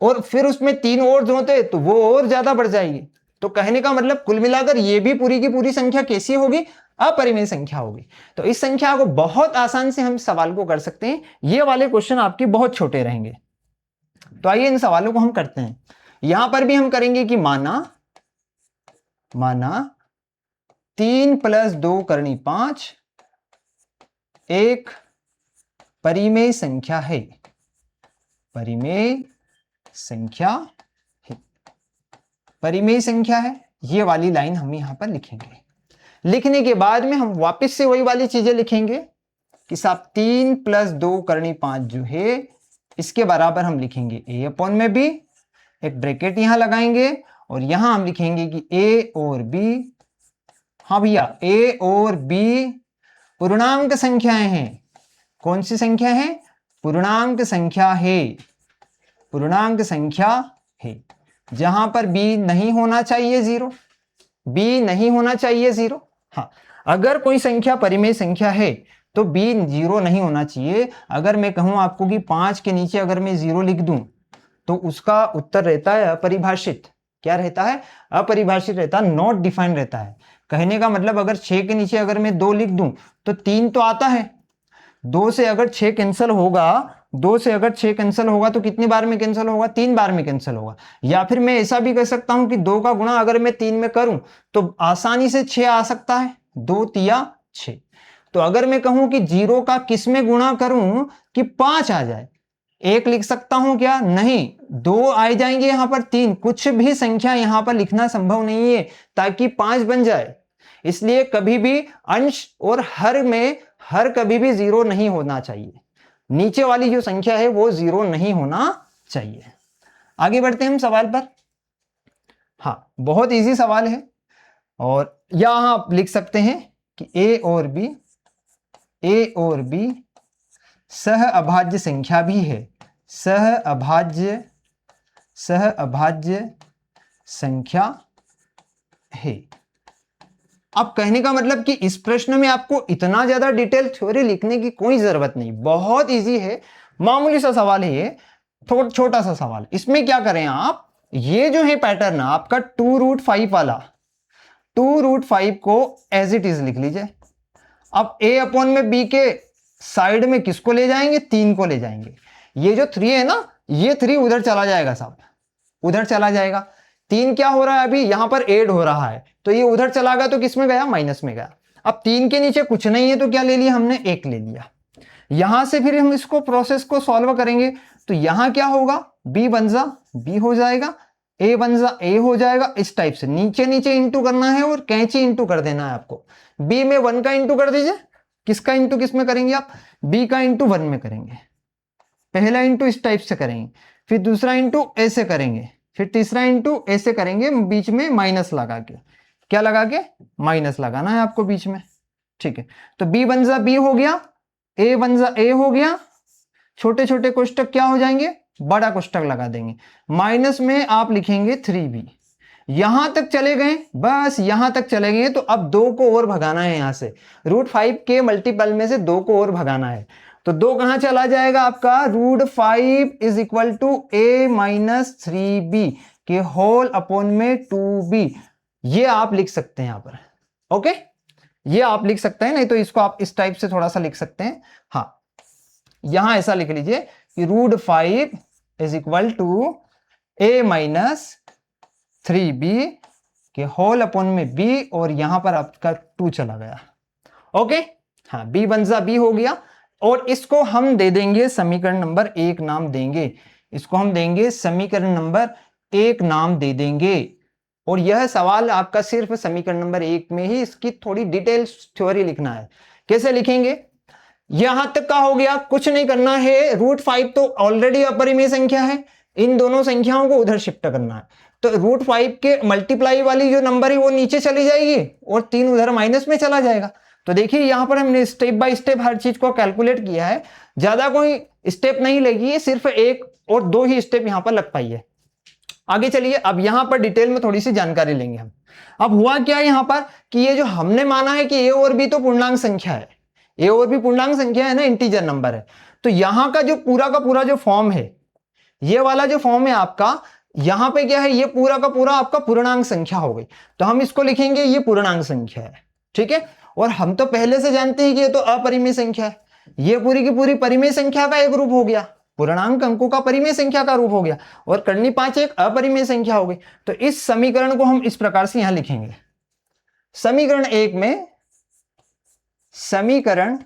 और फिर उसमें 3 और जो होते तो वो और ज्यादा बढ़ जाएगी। तो कहने का मतलब कुल मिलाकर ये भी पूरी की पूरी संख्या कैसी होगी, अपरिमेय संख्या होगी। तो इस संख्या को बहुत आसान से हम सवाल को कर सकते हैं। ये वाले क्वेश्चन आपके बहुत छोटे रहेंगे। तो आइए इन सवालों को हम करते हैं। यहां पर भी हम करेंगे कि माना 3 + 2 करनी 5 एक परिमेय संख्या है, परिमेय संख्या है, परिमेय संख्या है। ये वाली लाइन हम यहां पर लिखेंगे। लिखने के बाद में हम वापस से वही वाली चीजें लिखेंगे कि साहब 3 + 2 करनी 5 जो है इसके बराबर हम लिखेंगे a/b, एक ब्रैकेट यहां लगाएंगे और यहां हम लिखेंगे कि a और b, हाँ भैया a और b पूर्णांक संख्याएं हैं। कौन सी संख्या है, पूर्णांक संख्या है, पूर्णांक संख्या है, जहां पर b नहीं होना चाहिए 0, b नहीं होना चाहिए 0। हाँ, अगर कोई संख्या परिमेय संख्या है तो b 0 नहीं होना चाहिए। अगर मैं कहूं आपको कि 5 के नीचे अगर मैं 0 लिख दूं तो उसका उत्तर रहता है अपरिभाषित। क्या रहता है, अपरिभाषित रहता है, नॉट डिफाइंड रहता है। कहने का मतलब अगर 6 के नीचे अगर मैं 2 लिख दूं तो 3 तो आता है, 2 से अगर 6 कैंसिल होगा, 2 से अगर 6 कैंसिल होगा तो कितनी बार में कैंसिल होगा, 3 बार में कैंसिल होगा। या फिर मैं ऐसा भी कर सकता हूं कि 2 का गुणा अगर मैं 3 में करूं तो आसानी से 6 आ सकता है, 2 तिया 6। तो अगर मैं कहूं कि 0 का किस में गुणा करूं कि 5 आ जाए, 1 लिख सकता हूं क्या, नहीं, 2 आ जाएंगे यहां पर 3, कुछ भी संख्या यहां पर लिखना संभव नहीं है ताकि 5 बन जाए। इसलिए कभी भी अंश और हर में हर कभी भी 0 नहीं होना चाहिए, नीचे वाली जो संख्या है वो 0 नहीं होना चाहिए। आगे बढ़ते हैं हम सवाल पर। हाँ, बहुत इजी सवाल है और यहां आप लिख सकते हैं कि a और b सह अभाज्य संख्या भी है, सह अभाज्य संख्या है। अब कहने का मतलब कि इस प्रश्न में आपको इतना ज्यादा डिटेल थ्योरी लिखने की कोई जरूरत नहीं, बहुत इजी है, मामूली सा सवाल है ये, थोड़ा छोटा सा सवाल। इसमें क्या करें आप, ये जो है पैटर्न आपका 2√5 वाला, 2√5 को एज इट इज लिख लीजिए। अब a/b के साइड में किसको ले जाएंगे, 3 को ले जाएंगे। ये जो 3 है ना, ये 3 उधर चला जाएगा साहब, उधर चला जाएगा। 3 क्या हो रहा है, अभी यहां पर ऐड हो रहा है, तो ये उधर चला गया तो किस में गया, माइनस में गया। अब 3 के नीचे कुछ नहीं है तो क्या ले लिया हमने, 1 ले लिया। यहां से फिर हम इसको प्रोसेस को सॉल्व करेंगे तो यहां क्या होगा, b बन जा b हो जाएगा, a बन जा a हो जाएगा। इस टाइप से नीचे नीचे इंटू करना है और कैंची इंटू कर देना है आपको। b में 1 का इंटू कर दीजिए, किसका इंटू किस में करेंगे आप, b का इंटू 1 में करेंगे। पहला इंटू इस टाइप से करेंगे, फिर दूसरा इंटू ऐसे करेंगे, फिर तीसरा इंटू ऐसे करेंगे, बीच में माइनस लगा के, क्या लगा के, माइनस लगाना है आपको बीच में, ठीक है। तो b बन जा b हो गया, a बन जा a हो गया, छोटे छोटे कोष्टक क्या हो जाएंगे, बड़ा कोष्टक लगा देंगे, माइनस में आप लिखेंगे 3b। यहां तक चले गए, बस यहां तक चले गए, तो अब 2 को और भगाना है यहां से, √5 के मल्टीपल में से 2 को और भगाना है। तो 2 कहां चला जाएगा आपका, √5 is equal to a - 3b के होल अपॉन में 2b। ये आप लिख सकते हैं यहां पर, ओके, ये आप लिख सकते हैं, नहीं तो इसको आप इस टाइप से थोड़ा सा लिख सकते हैं। हाँ, यहां ऐसा लिख लीजिए कि √5 is equal to a - 3b के होल अपॉन में b, और यहां पर आपका 2 चला गया, ओके। हाँ, b बन जा b हो गया, और इसको हम दे देंगे समीकरण नंबर 1 नाम देंगे, इसको हम देंगे समीकरण नंबर 1 नाम दे देंगे। और यह सवाल आपका सिर्फ समीकरण नंबर 1 में ही इसकी थोड़ी डिटेल थ्योरी लिखना है। कैसे लिखेंगे, यहां तक का हो गया, कुछ नहीं करना है, √5 तो ऑलरेडी अपरिमेय संख्या है, इन दोनों संख्याओं को उधर शिफ्ट करना है। तो √5 के मल्टीप्लाई वाली जो नंबर है वो नीचे चली जाएगी और 3 उधर माइनस में चला जाएगा। तो देखिए यहां पर हमने स्टेप बाय स्टेप हर चीज को कैलकुलेट किया है, ज्यादा कोई स्टेप नहीं लगी है, सिर्फ 1 और 2 ही स्टेप यहां पर लग पाई है। आगे चलिए, अब यहां पर डिटेल में थोड़ी सी जानकारी लेंगे हम। अब हुआ क्या यहां पर कि ये जो हमने माना है कि a और b तो पूर्णांक संख्या है, ए और बी पूर्णांक संख्या है ना, इंटीजर नंबर है। तो यहां का का पूरा जो फॉर्म है, ये वाला जो फॉर्म है आपका, यहां पे क्या है, ये पूरा का पूरा आपका पूर्णांक संख्या हो गई। तो हम इसको लिखेंगे ये पूर्णांक संख्या है, ठीक है। और हम तो पहले से जानते हैं कि ये तो अपरिमेय संख्या है, ये पूरी की पूरी परिमेय संख्या का एक रूप हो गया, पूर्णांक अंकों का परिमेय संख्या का रूप हो गया, और कर्णी 5 एक अपरिमेय संख्या हो गई। तो इस समीकरण को हम इस प्रकार से यहां लिखेंगे, समीकरण एक में, समीकरण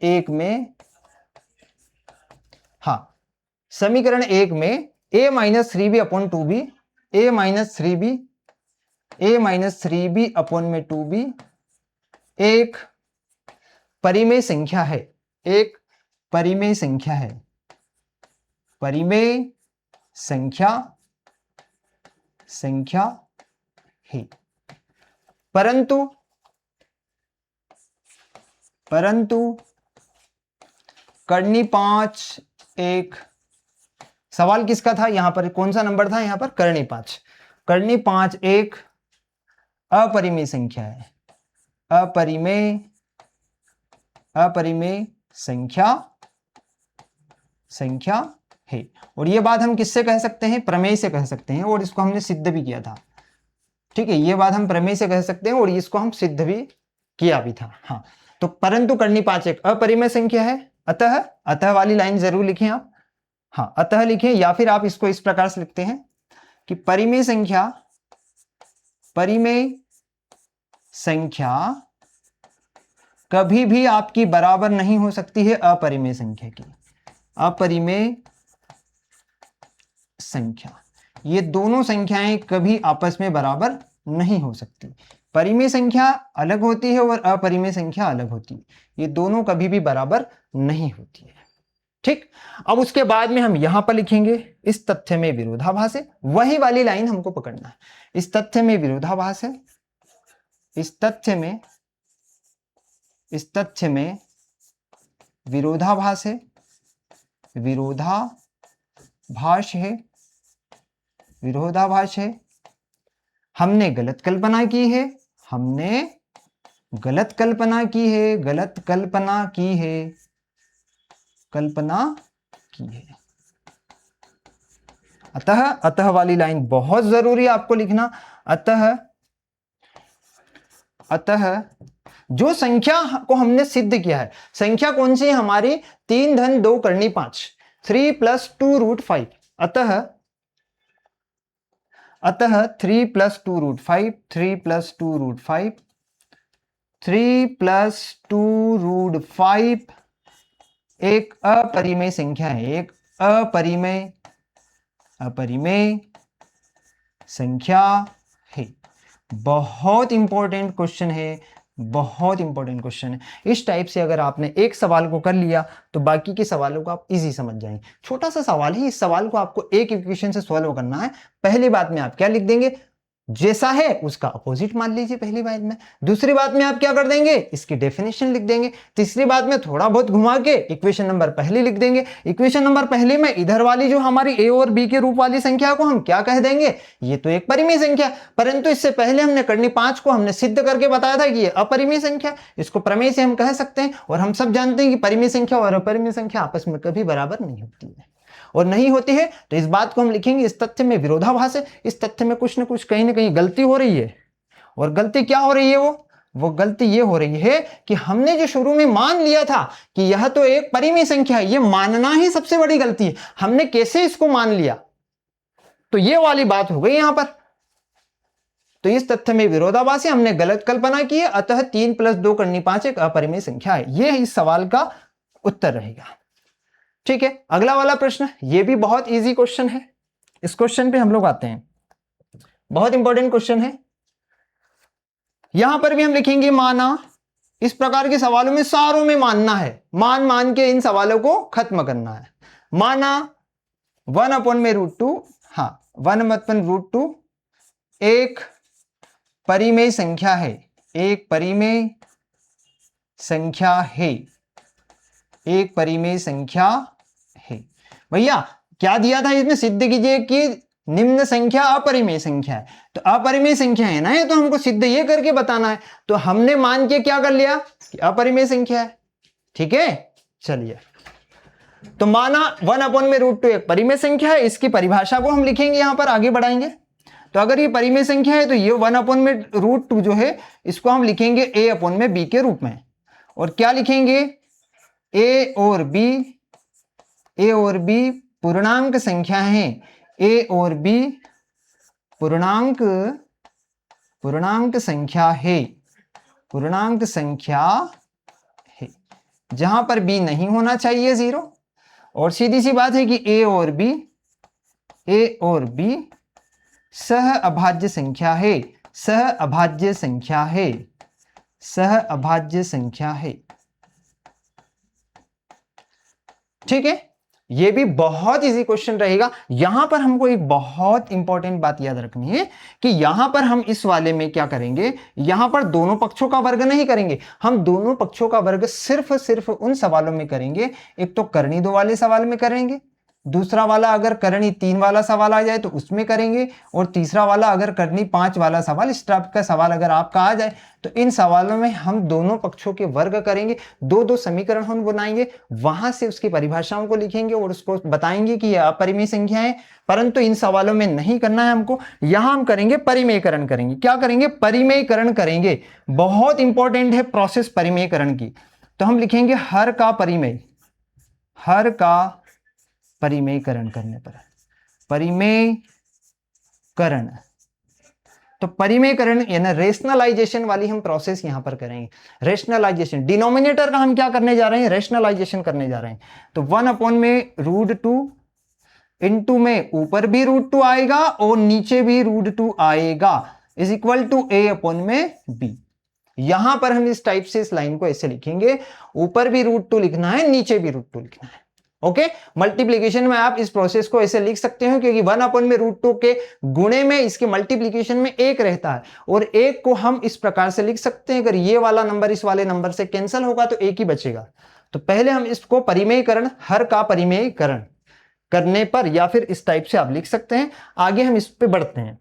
एक में, हाँ, समीकरण एक में a-3b upon 2b, a-3b upon में 2b एक परिमेय संख्या है, एक परिमेय संख्या है, परिमेय संख्या है। परंतु कर्णी 5 एक, सवाल किसका था यहां पर, कौन सा नंबर था यहां पर, कर्णी 5। कर्णी 5 एक अपरिमेय संख्या है, अपरिमेय संख्या है। और ये बात हम किससे कह सकते हैं, प्रमेय से कह सकते हैं, और इसको हमने सिद्ध भी किया था, ठीक है। ये बात हम प्रमेय से कह सकते हैं और इसको हम सिद्ध भी किया भी था, हाँ। तो परंतु कर्णी 5 एक अपरिमेय संख्या है, अतः वाली लाइन जरूर लिखें आप, हाँ, अतः लिखें, या फिर आप इसको इस प्रकार से लिखते हैं कि परिमेय संख्या कभी भी आपकी बराबर नहीं हो सकती है अपरिमेय संख्या की, अपरिमेय संख्या, ये दोनों संख्याएं कभी आपस में बराबर नहीं हो सकती। परिमेय संख्या अलग होती है और अपरिमेय संख्या अलग होती है, ये दोनों कभी भी बराबर नहीं होती है, ठीक। अब उसके बाद में हम यहां पर लिखेंगे, इस तथ्य में विरोधाभास है, वही वाली लाइन हमको पकड़ना है, इस तथ्य में विरोधाभास है, इस तथ्य में विरोधाभास है, विरोधाभास है, हमने गलत कल्पना की है, अतः वाली लाइन बहुत जरूरी है आपको लिखना। अतः जो संख्या को हमने सिद्ध किया है, संख्या कौन सी है हमारी, 3 धन 2 कर्णी 5, 3 + 2 √5, अतः 3 + 2 √5, 3 + 2 √5, 3 + 2 √5 एक अपरिमेय संख्या है, एक अपरिमेय संख्या है। बहुत इंपॉर्टेंट क्वेश्चन है, बहुत इंपॉर्टेंट क्वेश्चन है। इस टाइप से अगर आपने एक सवाल को कर लिया तो बाकी के सवालों को आप इजी समझ जाएंगे। छोटा सा सवाल है, इस सवाल को आपको एक इक्वेशन से सॉल्व करना है। पहली बात में आप क्या लिख देंगे, जैसा है उसका अपोजिट मान लीजिए पहली बात में। दूसरी बात में आप क्या कर देंगे, इसकी डेफिनेशन लिख देंगे। तीसरी बात में थोड़ा बहुत घुमा के इक्वेशन नंबर पहली लिख देंगे। इक्वेशन नंबर पहली में इधर वाली जो हमारी ए और बी के रूप वाली संख्या को हम क्या कह देंगे, ये तो एक परिमेय संख्या, परंतु इससे पहले हमने कर्णी 5 को हमने सिद्ध करके बताया था कि ये अपरिमेय संख्या, इसको प्रमेय से हम कह सकते हैं। और हम सब जानते हैं कि परिमेय संख्या और अपरिमेय संख्या आपस में कभी बराबर नहीं होती है, और नहीं होती है तो इस बात को हम लिखेंगे, इस तथ्य में विरोधाभास है, इस तथ्य में कुछ ना कुछ कहीं ना कहीं गलती हो रही है। और गलती क्या हो रही है, वो गलती ये हो रही है कि हमने जो शुरू में मान लिया था कि यह तो एक परिमेय संख्या है, ये मानना ही सबसे बड़ी गलती है। हमने कैसे इसको मान लिया, तो ये वाली बात हो गई यहां पर। तो इस तथ्य में विरोधाभास है, हमने गलत कल्पना की है, अतः 3 + 2 कर्णी 5 एक अपरिमेय संख्या है। यह इस सवाल का उत्तर रहेगा, ठीक है। अगला वाला प्रश्न, ये भी बहुत इजी क्वेश्चन है। इस क्वेश्चन पे हम लोग आते हैं, बहुत इंपॉर्टेंट क्वेश्चन है। यहां पर भी हम लिखेंगे माना। इस प्रकार के सवालों में सारों में मानना है, मान के इन सवालों को खत्म करना है। माना 1/√2, हाँ 1/√2 एक परिमेय संख्या है, एक परिमेय संख्या है, एक परिमेय संख्या है। भैया क्या दिया था इसमें, सिद्ध कीजिए कि निम्न संख्या अपरिमेय संख्या है। तो अपरिमेय संख्या है ना ये, तो हमको सिद्ध ये करके बताना है। तो हमने मान के क्या कर लिया कि अपरिमेय संख्या है। ठीक है, चलिए, तो माना 1/√2 एक परिमेय संख्या है। इसकी परिभाषा को हम लिखेंगे, यहां पर आगे बढ़ाएंगे। तो अगर ये परिमेय संख्या है तो ये 1/√2 जो है इसको हम लिखेंगे a/b के रूप में। और क्या लिखेंगे, a और b पूर्णांक संख्या है, a और b पूर्णांक संख्या है, पूर्णांक संख्या है, जहां पर b नहीं होना चाहिए 0। और सीधी सी बात है कि a और b सह अभाज्य संख्या है, सह अभाज्य संख्या है, सह अभाज्य संख्या है। ठीक है, ये भी बहुत इजी क्वेश्चन रहेगा। यहां पर हमको एक बहुत इंपॉर्टेंट बात याद रखनी है कि यहां पर हम इस वाले में क्या करेंगे, यहां पर दोनों पक्षों का वर्ग नहीं करेंगे, हम दोनों पक्षों का वर्ग सिर्फ उन सवालों में करेंगे। एक तो करनी 2 वाले सवाल में करेंगे, दूसरा वाला अगर करनी 3 वाला सवाल आ जाए तो उसमें करेंगे, और तीसरा वाला अगर करनी 5 वाला सवाल, इस टाइप का सवाल अगर आपका आ जाए तो इन सवालों में हम दोनों पक्षों के वर्ग करेंगे, दो समीकरण हम बनाएंगे, वहां से उसकी परिभाषाओं को लिखेंगे और उसको बताएंगे कि यह अपरिमेय संख्या है। परंतु इन सवालों में नहीं करना है हमको, यहां हम करेंगे परिमेयकरण करेंगे। क्या करेंगे, परिमेयकरण करेंगे। बहुत इंपॉर्टेंट है प्रोसेस परिमेयकरण की। तो हम लिखेंगे हर का परिमेय, हर का परिमेयकरण करने पर, परिमेयकरण, तो परिमेयकरण यानी रेशनलाइजेशन वाली हम प्रोसेस यहां पर करेंगे। रेशनलाइजेशन, डिनोमिनेटर का हम क्या करने जा रहे हैं, रेशनलाइजेशन करने जा रहे हैं। तो 1/√2 इंटू में ऊपर भी √2 आएगा और नीचे भी √2 आएगा, इज इक्वल टू a/b। यहां पर हम इस टाइप से इस लाइन को ऐसे लिखेंगे, ऊपर भी √2 लिखना है, नीचे भी √2 लिखना है। ओके, मल्टीप्लीकेशन में आप इस प्रोसेस को ऐसे लिख सकते हो, क्योंकि 1/√2 के गुणे में इसके मल्टीप्लीकेशन में 1 रहता है, और 1 को हम इस प्रकार से लिख सकते हैं, अगर ये वाला नंबर इस वाले नंबर से कैंसिल होगा तो 1 ही बचेगा। तो पहले हम इसको परिमेयकरण, हर का परिमेयकरण करने पर, या फिर इस टाइप से आप लिख सकते हैं। आगे हम इस पे बढ़ते हैं।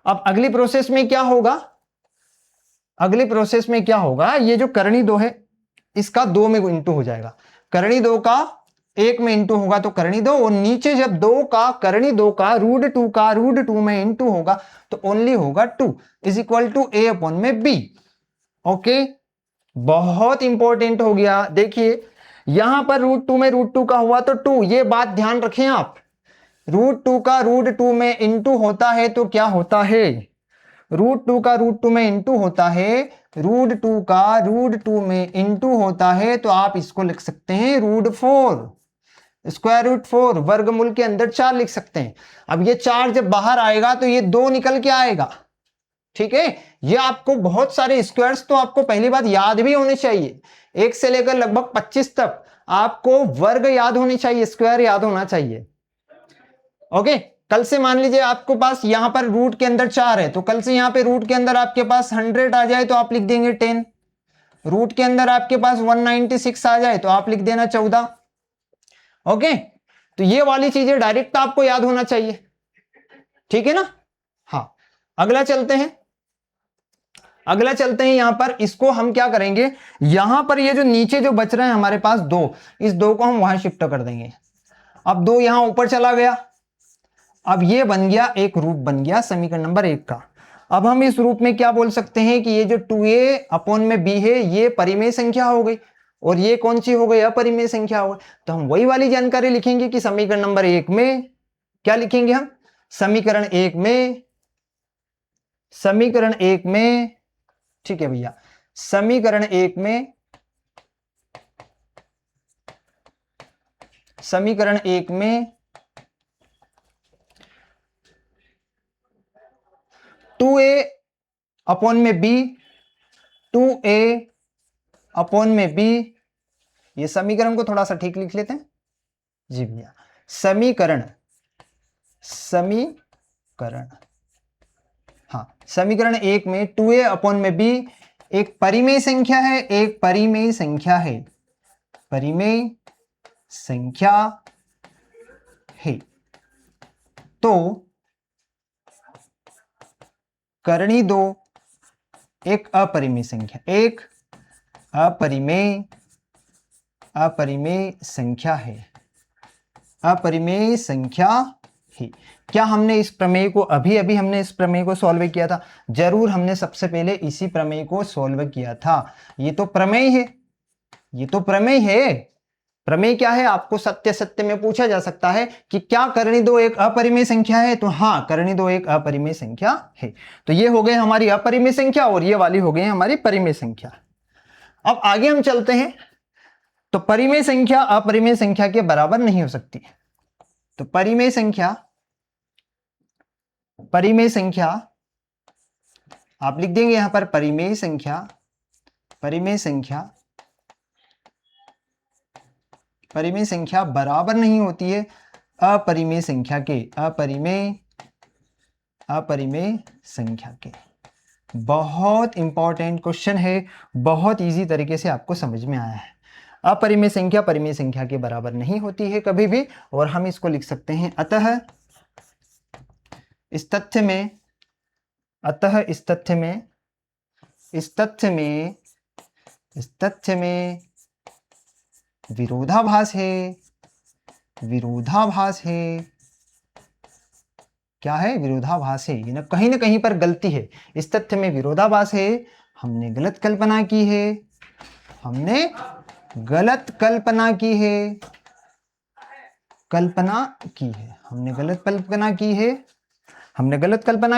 अब अगली प्रोसेस में क्या होगा, अगली प्रोसेस में क्या होगा, ये जो करनी 2 है इसका 2 में इंटू हो जाएगा, करनी 2 का 1 में इंटू होगा तो करनी 2, और नीचे जब 2 का करनी 2 का √2 का √2 में इंटू होगा तो ओनली होगा 2, is equal to a/b। Okay, बहुत इंपॉर्टेंट हो गया। देखिए यहां पर √2 में √2 का हुआ तो 2, ये बात ध्यान रखें आप, √2 का √2 में इंटू होता है तो क्या होता है, √2 का √2 में इंटू होता है, √2 का √2 में इंटू होता है, तो आप इसको लिख सकते हैं √4, √4, वर्गमूल के अंदर 4 लिख सकते हैं। अब ये 4 जब बाहर आएगा तो ये 2 निकल के आएगा। ठीक है, ये आपको बहुत सारे स्क्वायर्स तो आपको पहली बात याद भी होने चाहिए, 1 से लेकर लगभग 25 तक आपको वर्ग याद होने चाहिए, स्क्वायर याद होना चाहिए। ओके, कल से मान लीजिए आपको पास यहां पर रूट के अंदर 4 है, तो कल से यहां पे रूट के अंदर आपके पास 100 आ जाए तो आप लिख देंगे 10, रूट के अंदर आपके पास 196 आ जाए तो आप लिख देना 14। ओके, तो ये वाली चीजें डायरेक्ट आपको याद होना चाहिए। ठीक है ना। हाँ, अगला चलते हैं, अगला चलते हैं। यहां पर इसको हम क्या करेंगे, यहां पर ये जो नीचे जो बच रहे हैं हमारे पास 2, इस 2 को हम वहां शिफ्ट कर देंगे। अब 2 यहां ऊपर चला गया, अब ये बन गया एक रूप, बन गया समीकरण नंबर 1 का। अब हम इस रूप में क्या बोल सकते हैं कि ये जो 2a/b है ये परिमेय संख्या हो गई, और ये कौन सी हो गई, अपरिमेय संख्या हो गई। तो हम वही वाली जानकारी लिखेंगे कि समीकरण नंबर 1 में क्या लिखेंगे हम, समीकरण 1 में, समीकरण 1 में, ठीक है भैया, समीकरण 1 में, समीकरण 1 में 2a/b, 2a/b, ये समीकरण को थोड़ा सा ठीक लिख लेते हैं जी भैया, समीकरण, समीकरण, हाँ, समीकरण 1 में 2a/b एक परिमेय संख्या है, एक परिमेय संख्या है, परिमेय संख्या है। तो करणी 2 एक अपरिमेय संख्या, एक अपरिमेय संख्या है, अपरिमेय संख्या है। क्या हमने इस प्रमेय को अभी हमने इस प्रमेय को सॉल्व किया था? जरूर, हमने सबसे पहले इसी प्रमेय को सॉल्व किया था। ये तो प्रमेय है, ये तो प्रमेय है। प्रमेय क्या है? आपको सत्य सत्य में पूछा जा सकता है कि क्या करणी 2 एक अपरिमेय संख्या है? तो हाँ, करणी 2 एक अपरिमेय संख्या है। तो ये हो गई हमारी अपरिमेय संख्या और ये वाली हो गई हमारी परिमेय संख्या। अब आगे हम चलते हैं। तो परिमेय संख्या अपरिमेय संख्या के बराबर नहीं हो सकती। तो परिमेय संख्या आप लिख देंगे यहां पर परिमेय संख्या बराबर नहीं होती है अपरिमेय संख्या के, अपरिमेय संख्या के। बहुत इंपॉर्टेंट क्वेश्चन है, बहुत इजी तरीके से आपको समझ में आया है। अपरिमेय संख्या परिमेय संख्या के बराबर नहीं होती है कभी भी, और हम इसको लिख सकते हैं अतः इस तथ्य में विरोधाभास है। क्या है? विरोधाभास है। ये ना कहीं पर गलती है। इस तथ्य में विरोधाभास है, हमने गलत कल्पना की है, हमने गलत कल्पना की है।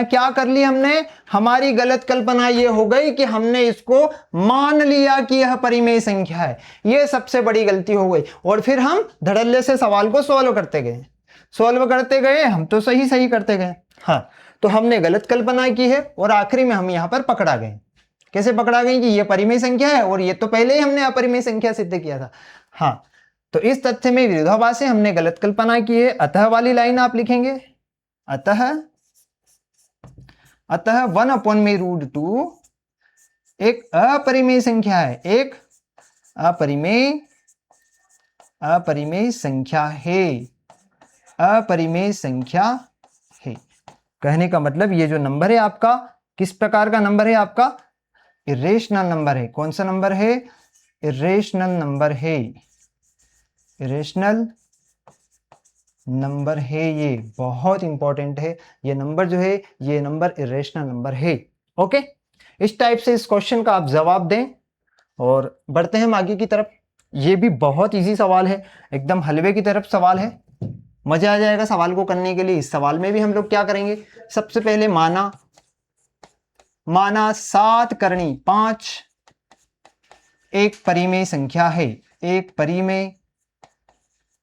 क्या कर ली हमने? हमारी गलत कल्पना ये हो गई कि हमने इसको मान लिया कि यह परिमेय संख्या है। ये सबसे बड़ी गलती हो गई, और फिर हम धड़ल्ले से सवाल को सॉल्व करते गए, हम तो सही करते गए। हाँ, तो हमने गलत कल्पना की है और आखिरी में हम यहां पर पकड़ा गए। कैसे पकड़ा गए? कि ये परिमेय संख्या है और ये तो पहले ही हमने अपरिमेय संख्या सिद्ध किया था। हाँ, तो इस तथ्य में विरोधाभास है, हमने गलत कल्पना की है। अतः वाली लाइन आप लिखेंगे, अतः 1/√2 एक अपरिमेय संख्या है, एक अपरिमेय संख्या है। कहने का मतलब ये जो नंबर है आपका, किस प्रकार का नंबर है आपका? इरेशनल नंबर है। कौन सा नंबर है? इरेशनल नंबर है। ये बहुत इंपॉर्टेंट है। ये नंबर जो है, ये नंबर इरेशनल नंबर है। ओके, इस टाइप से इस क्वेश्चन का आप जवाब दें और बढ़ते हैं हम आगे की तरफ। ये भी बहुत इजी सवाल है, एकदम हलवे की तरफ सवाल है। मजा आ जाएगा सवाल को करने के लिए। इस सवाल में भी हम लोग क्या करेंगे? सबसे पहले माना 7 करणी 5 एक परिमेय संख्या है,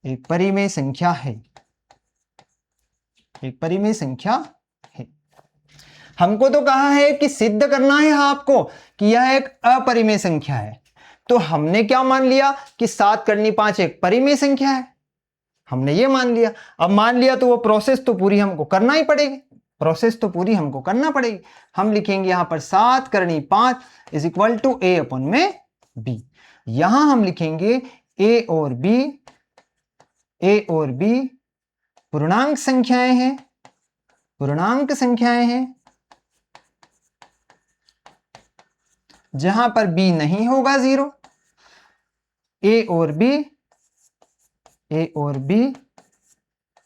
एक परिमेय संख्या है। हमको तो कहा है कि सिद्ध करना है आपको कि यह एक अपरिमेय संख्या है। तो हमने क्या मान लिया? कि 7 करनी 5 एक परिमेय संख्या है। हमने ये मान लिया। अब मान लिया तो वो प्रोसेस तो पूरी हमको करना ही पड़ेगी, हम लिखेंगे यहां पर 7 करनी 5 इज इक्वल टू a/b। यहां हम लिखेंगे a और b पूर्णांक संख्याएं हैं, जहां पर b नहीं होगा 0। a और b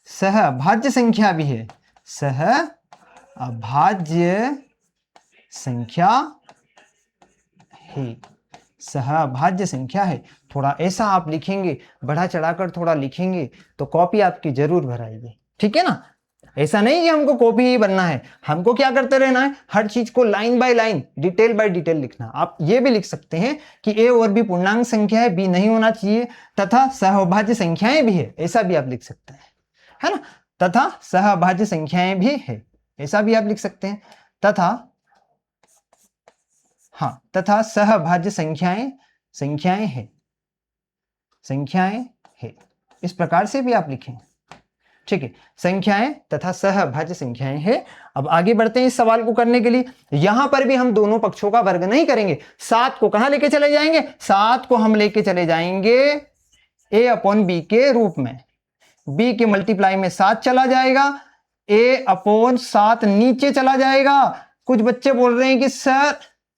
सहअभाज्य संख्या भी है, सहअभाज्य संख्या है। थोड़ा ऐसा आप लिखेंगे, बढ़ा चढ़ाकर थोड़ा लिखेंगे तो कॉपी आपकी जरूर भराएगी। ठीक है ना? ऐसा नहीं कि हमको कॉपी ही बनना है, हमको क्या करते रहना है? हर चीज को line by line, detail by detail लिखना। आप ये भी लिख सकते हैं कि a और b पूर्णांक संख्या है, b नहीं होना चाहिए, तथा सहअभाज्य संख्याएं भी है, ऐसा भी आप लिख सकते हैं, है ना? तथा सहअभाज्य संख्याएं भी है, ऐसा भी आप लिख सकते हैं। तथा सहअभाज्य संख्याएं है, इस प्रकार से भी आप लिखें। ठीक है, संख्याएं तथा सहअभाज्य संख्याएं है। अब आगे बढ़ते हैं इस सवाल को करने के लिए। यहां पर भी हम दोनों पक्षों का वर्ग नहीं करेंगे। 7 को कहां लेके चले जाएंगे? 7 को हम लेके चले जाएंगे a/b के रूप में। b के मल्टीप्लाई में 7 चला जाएगा, a/7 नीचे चला जाएगा, कुछ बच्चे बोल रहे हैं कि सर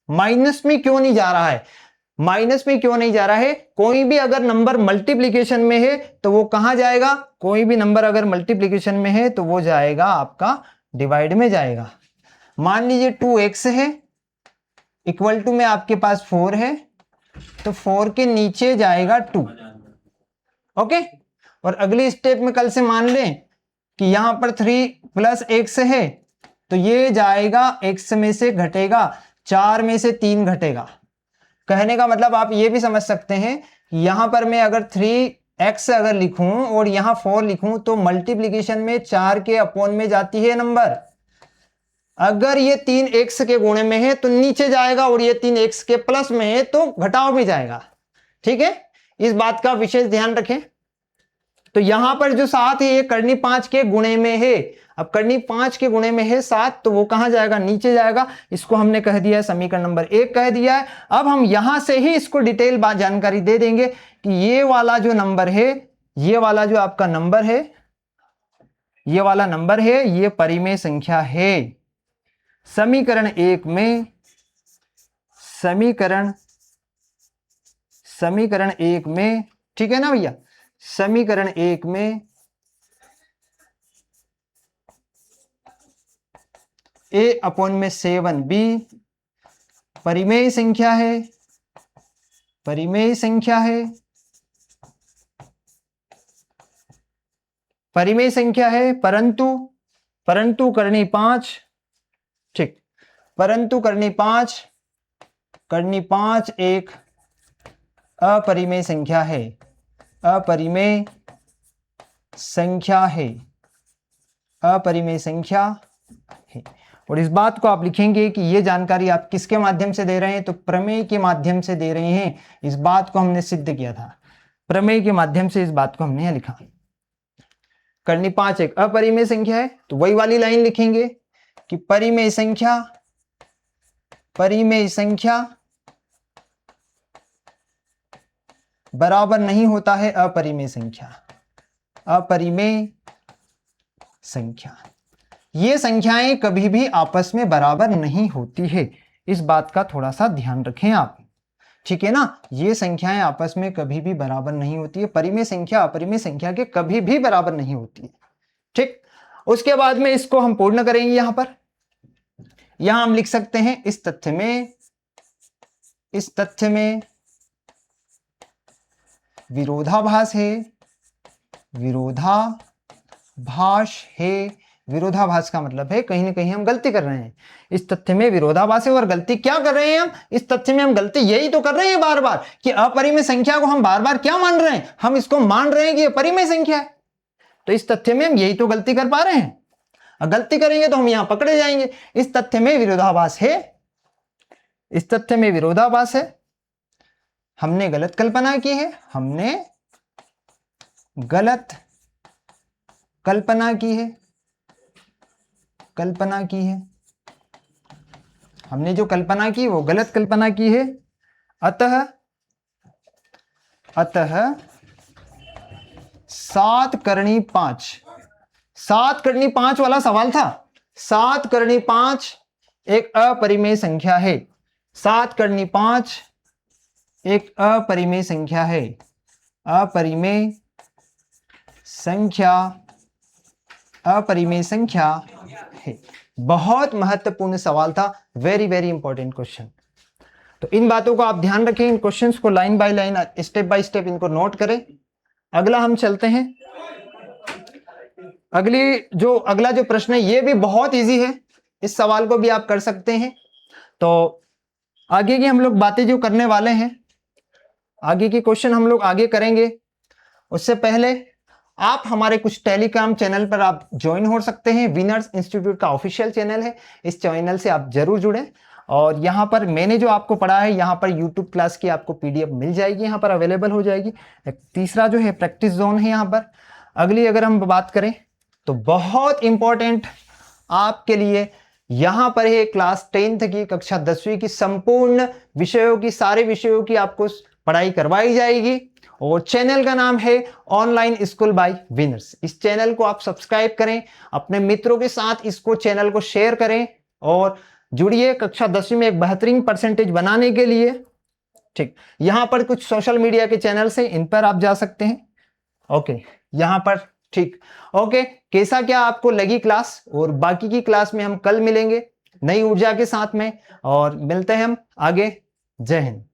माइनस में क्यों नहीं जा रहा है, माइनस में क्यों नहीं जा रहा है? कोई भी अगर नंबर मल्टीप्लीकेशन में है तो वो कहां जाएगा? कोई भी नंबर अगर मल्टीप्लीकेशन में है तो वो जाएगा आपका डिवाइड में जाएगा। मान लीजिए 2x है इक्वल टू में आपके पास 4 है, तो 4 के नीचे जाएगा 2। ओके, और अगली स्टेप में कल से मान लें कि यहां पर 3 प्लस x है, तो ये जाएगा x में से घटेगा, 4 में से 3 घटेगा। कहने का मतलब आप ये भी समझ सकते हैं कि यहां पर मैं अगर 3x अगर लिखूं और यहां 4 लिखूं तो मल्टीप्लीकेशन में 4 के अपॉन में जाती है नंबर। अगर ये 3x के गुणे में है तो नीचे जाएगा, और ये 3x के प्लस में है तो घटाव में जाएगा। ठीक है, इस बात का विशेष ध्यान रखें। तो यहां पर जो 7 है ये करनी 5 के गुणे में है। अब करनी 5 के गुणे में है 7, तो वो कहां जाएगा? नीचे जाएगा। इसको हमने कह दिया है समीकरण नंबर 1 कह दिया है। अब हम यहां से ही इसको डिटेल बात जानकारी दे देंगे कि ये वाला जो नंबर है, ये वाला जो आपका नंबर है, ये वाला नंबर है, ये परिमेय संख्या है। समीकरण 1 में समीकरण 1 में, ठीक है ना भैया, समीकरण 1 में a अपॉन में 7b परिमेय संख्या है, परिमेय संख्या है, परिमेय संख्या है, परंतु करनी 5, ठीक, परंतु करनी 5 एक अपरिमेय संख्या है, अपरिमेय संख्या है, अपरिमेय संख्या है। और इस बात को आप लिखेंगे कि ये जानकारी आप किसके माध्यम से दे रहे हैं? तो प्रमेय के माध्यम से दे रहे हैं। इस बात को हमने सिद्ध किया था, प्रमेय के माध्यम से इस बात को हमने यहां लिखा। करनी 5 एक अपरिमेय संख्या है, तो वही वाली लाइन लिखेंगे कि परिमेय संख्या बराबर नहीं होता है अपरिमेय संख्या, अपरिमेय संख्या। ये संख्याएं कभी भी आपस में बराबर नहीं होती है, इस बात का थोड़ा सा ध्यान रखें आप। ठीक है ना, ये संख्याएं आपस में कभी भी बराबर नहीं होती है। परिमेय संख्या अपरिमेय संख्या के कभी भी बराबर नहीं होती है। ठीक, उसके बाद में इसको हम पूर्ण करेंगे। यहां पर यहां हम लिख सकते हैं इस तथ्य में विरोधाभास है, विरोधाभास है। विरोधाभास का मतलब है कहीं ना कहीं हम गलती कर रहे हैं। इस तथ्य में विरोधाभास है, और गलती क्या कर रहे हैं हम? इस तथ्य में हम गलती यही तो कर रहे हैं बार बार कि अपरिमेय संख्या को हम बार बार क्या मान रहे हैं? हम इसको मान रहे हैं कि परिमेय संख्या है। तो इस तथ्य में हम यही तो गलती कर पा रहे हैं। गलती करेंगे तो हम यहां पकड़े जाएंगे। इस तथ्य में विरोधाभास है, इस तथ्य में विरोधाभास है। हमने गलत कल्पना की है, हमने गलत कल्पना की है, हमने जो कल्पना की वो गलत कल्पना की है। अतः 7 करनी 5, 7 करनी 5 वाला सवाल था। 7 करनी 5 एक अपरिमेय संख्या है, 7 करनी 5 एक अपरिमेय संख्या है, अपरिमेय संख्या, अपरिमेय संख्या है। बहुत महत्वपूर्ण सवाल था, वेरी वेरी इंपॉर्टेंट क्वेश्चन। तो इन बातों को आप ध्यान रखें, इन क्वेश्चंस को line by line, step by step इनको नोट करें। अगला हम चलते हैं। अगला जो प्रश्न है ये भी बहुत इजी है, इस सवाल को भी आप कर सकते हैं। तो आगे की हम लोग बातें जो करने वाले हैं, आगे के क्वेश्चन हम लोग आगे करेंगे। उससे पहले आप हमारे कुछ टेलीग्राम चैनल पर आप ज्वाइन हो सकते हैं। विनर्स इंस्टीट्यूट का ऑफिशियल चैनल है, इस चैनल से आप जरूर जुड़ें। और यहाँ पर मैंने जो आपको पढ़ा है, यहाँ पर यूट्यूब क्लास की आपको पीडीएफ मिल जाएगी, यहाँ पर अवेलेबल हो जाएगी। तीसरा जो है प्रैक्टिस जोन है यहाँ पर। अगली अगर हम बात करें तो बहुत इंपॉर्टेंट आपके लिए यहाँ पर है क्लास 10th की, कक्षा 10वीं की संपूर्ण विषयों की, सारे विषयों की आपको पढ़ाई करवाई जाएगी। और चैनल का नाम है ऑनलाइन स्कूल बाय विनर्स। इस चैनल को आप सब्सक्राइब करें, अपने मित्रों के साथ इसको चैनल को शेयर करें और जुड़िए कक्षा 10वीं में एक बेहतरीन परसेंटेज बनाने के लिए। ठीक, यहां पर कुछ सोशल मीडिया के चैनल्स हैं, इन पर आप जा सकते हैं। ओके, यहां पर ठीक। ओके, कैसा क्या आपको लगी क्लास, और बाकी की क्लास में हम कल मिलेंगे नई ऊर्जा के साथ में, और मिलते हैं हम आगे। जय हिंद।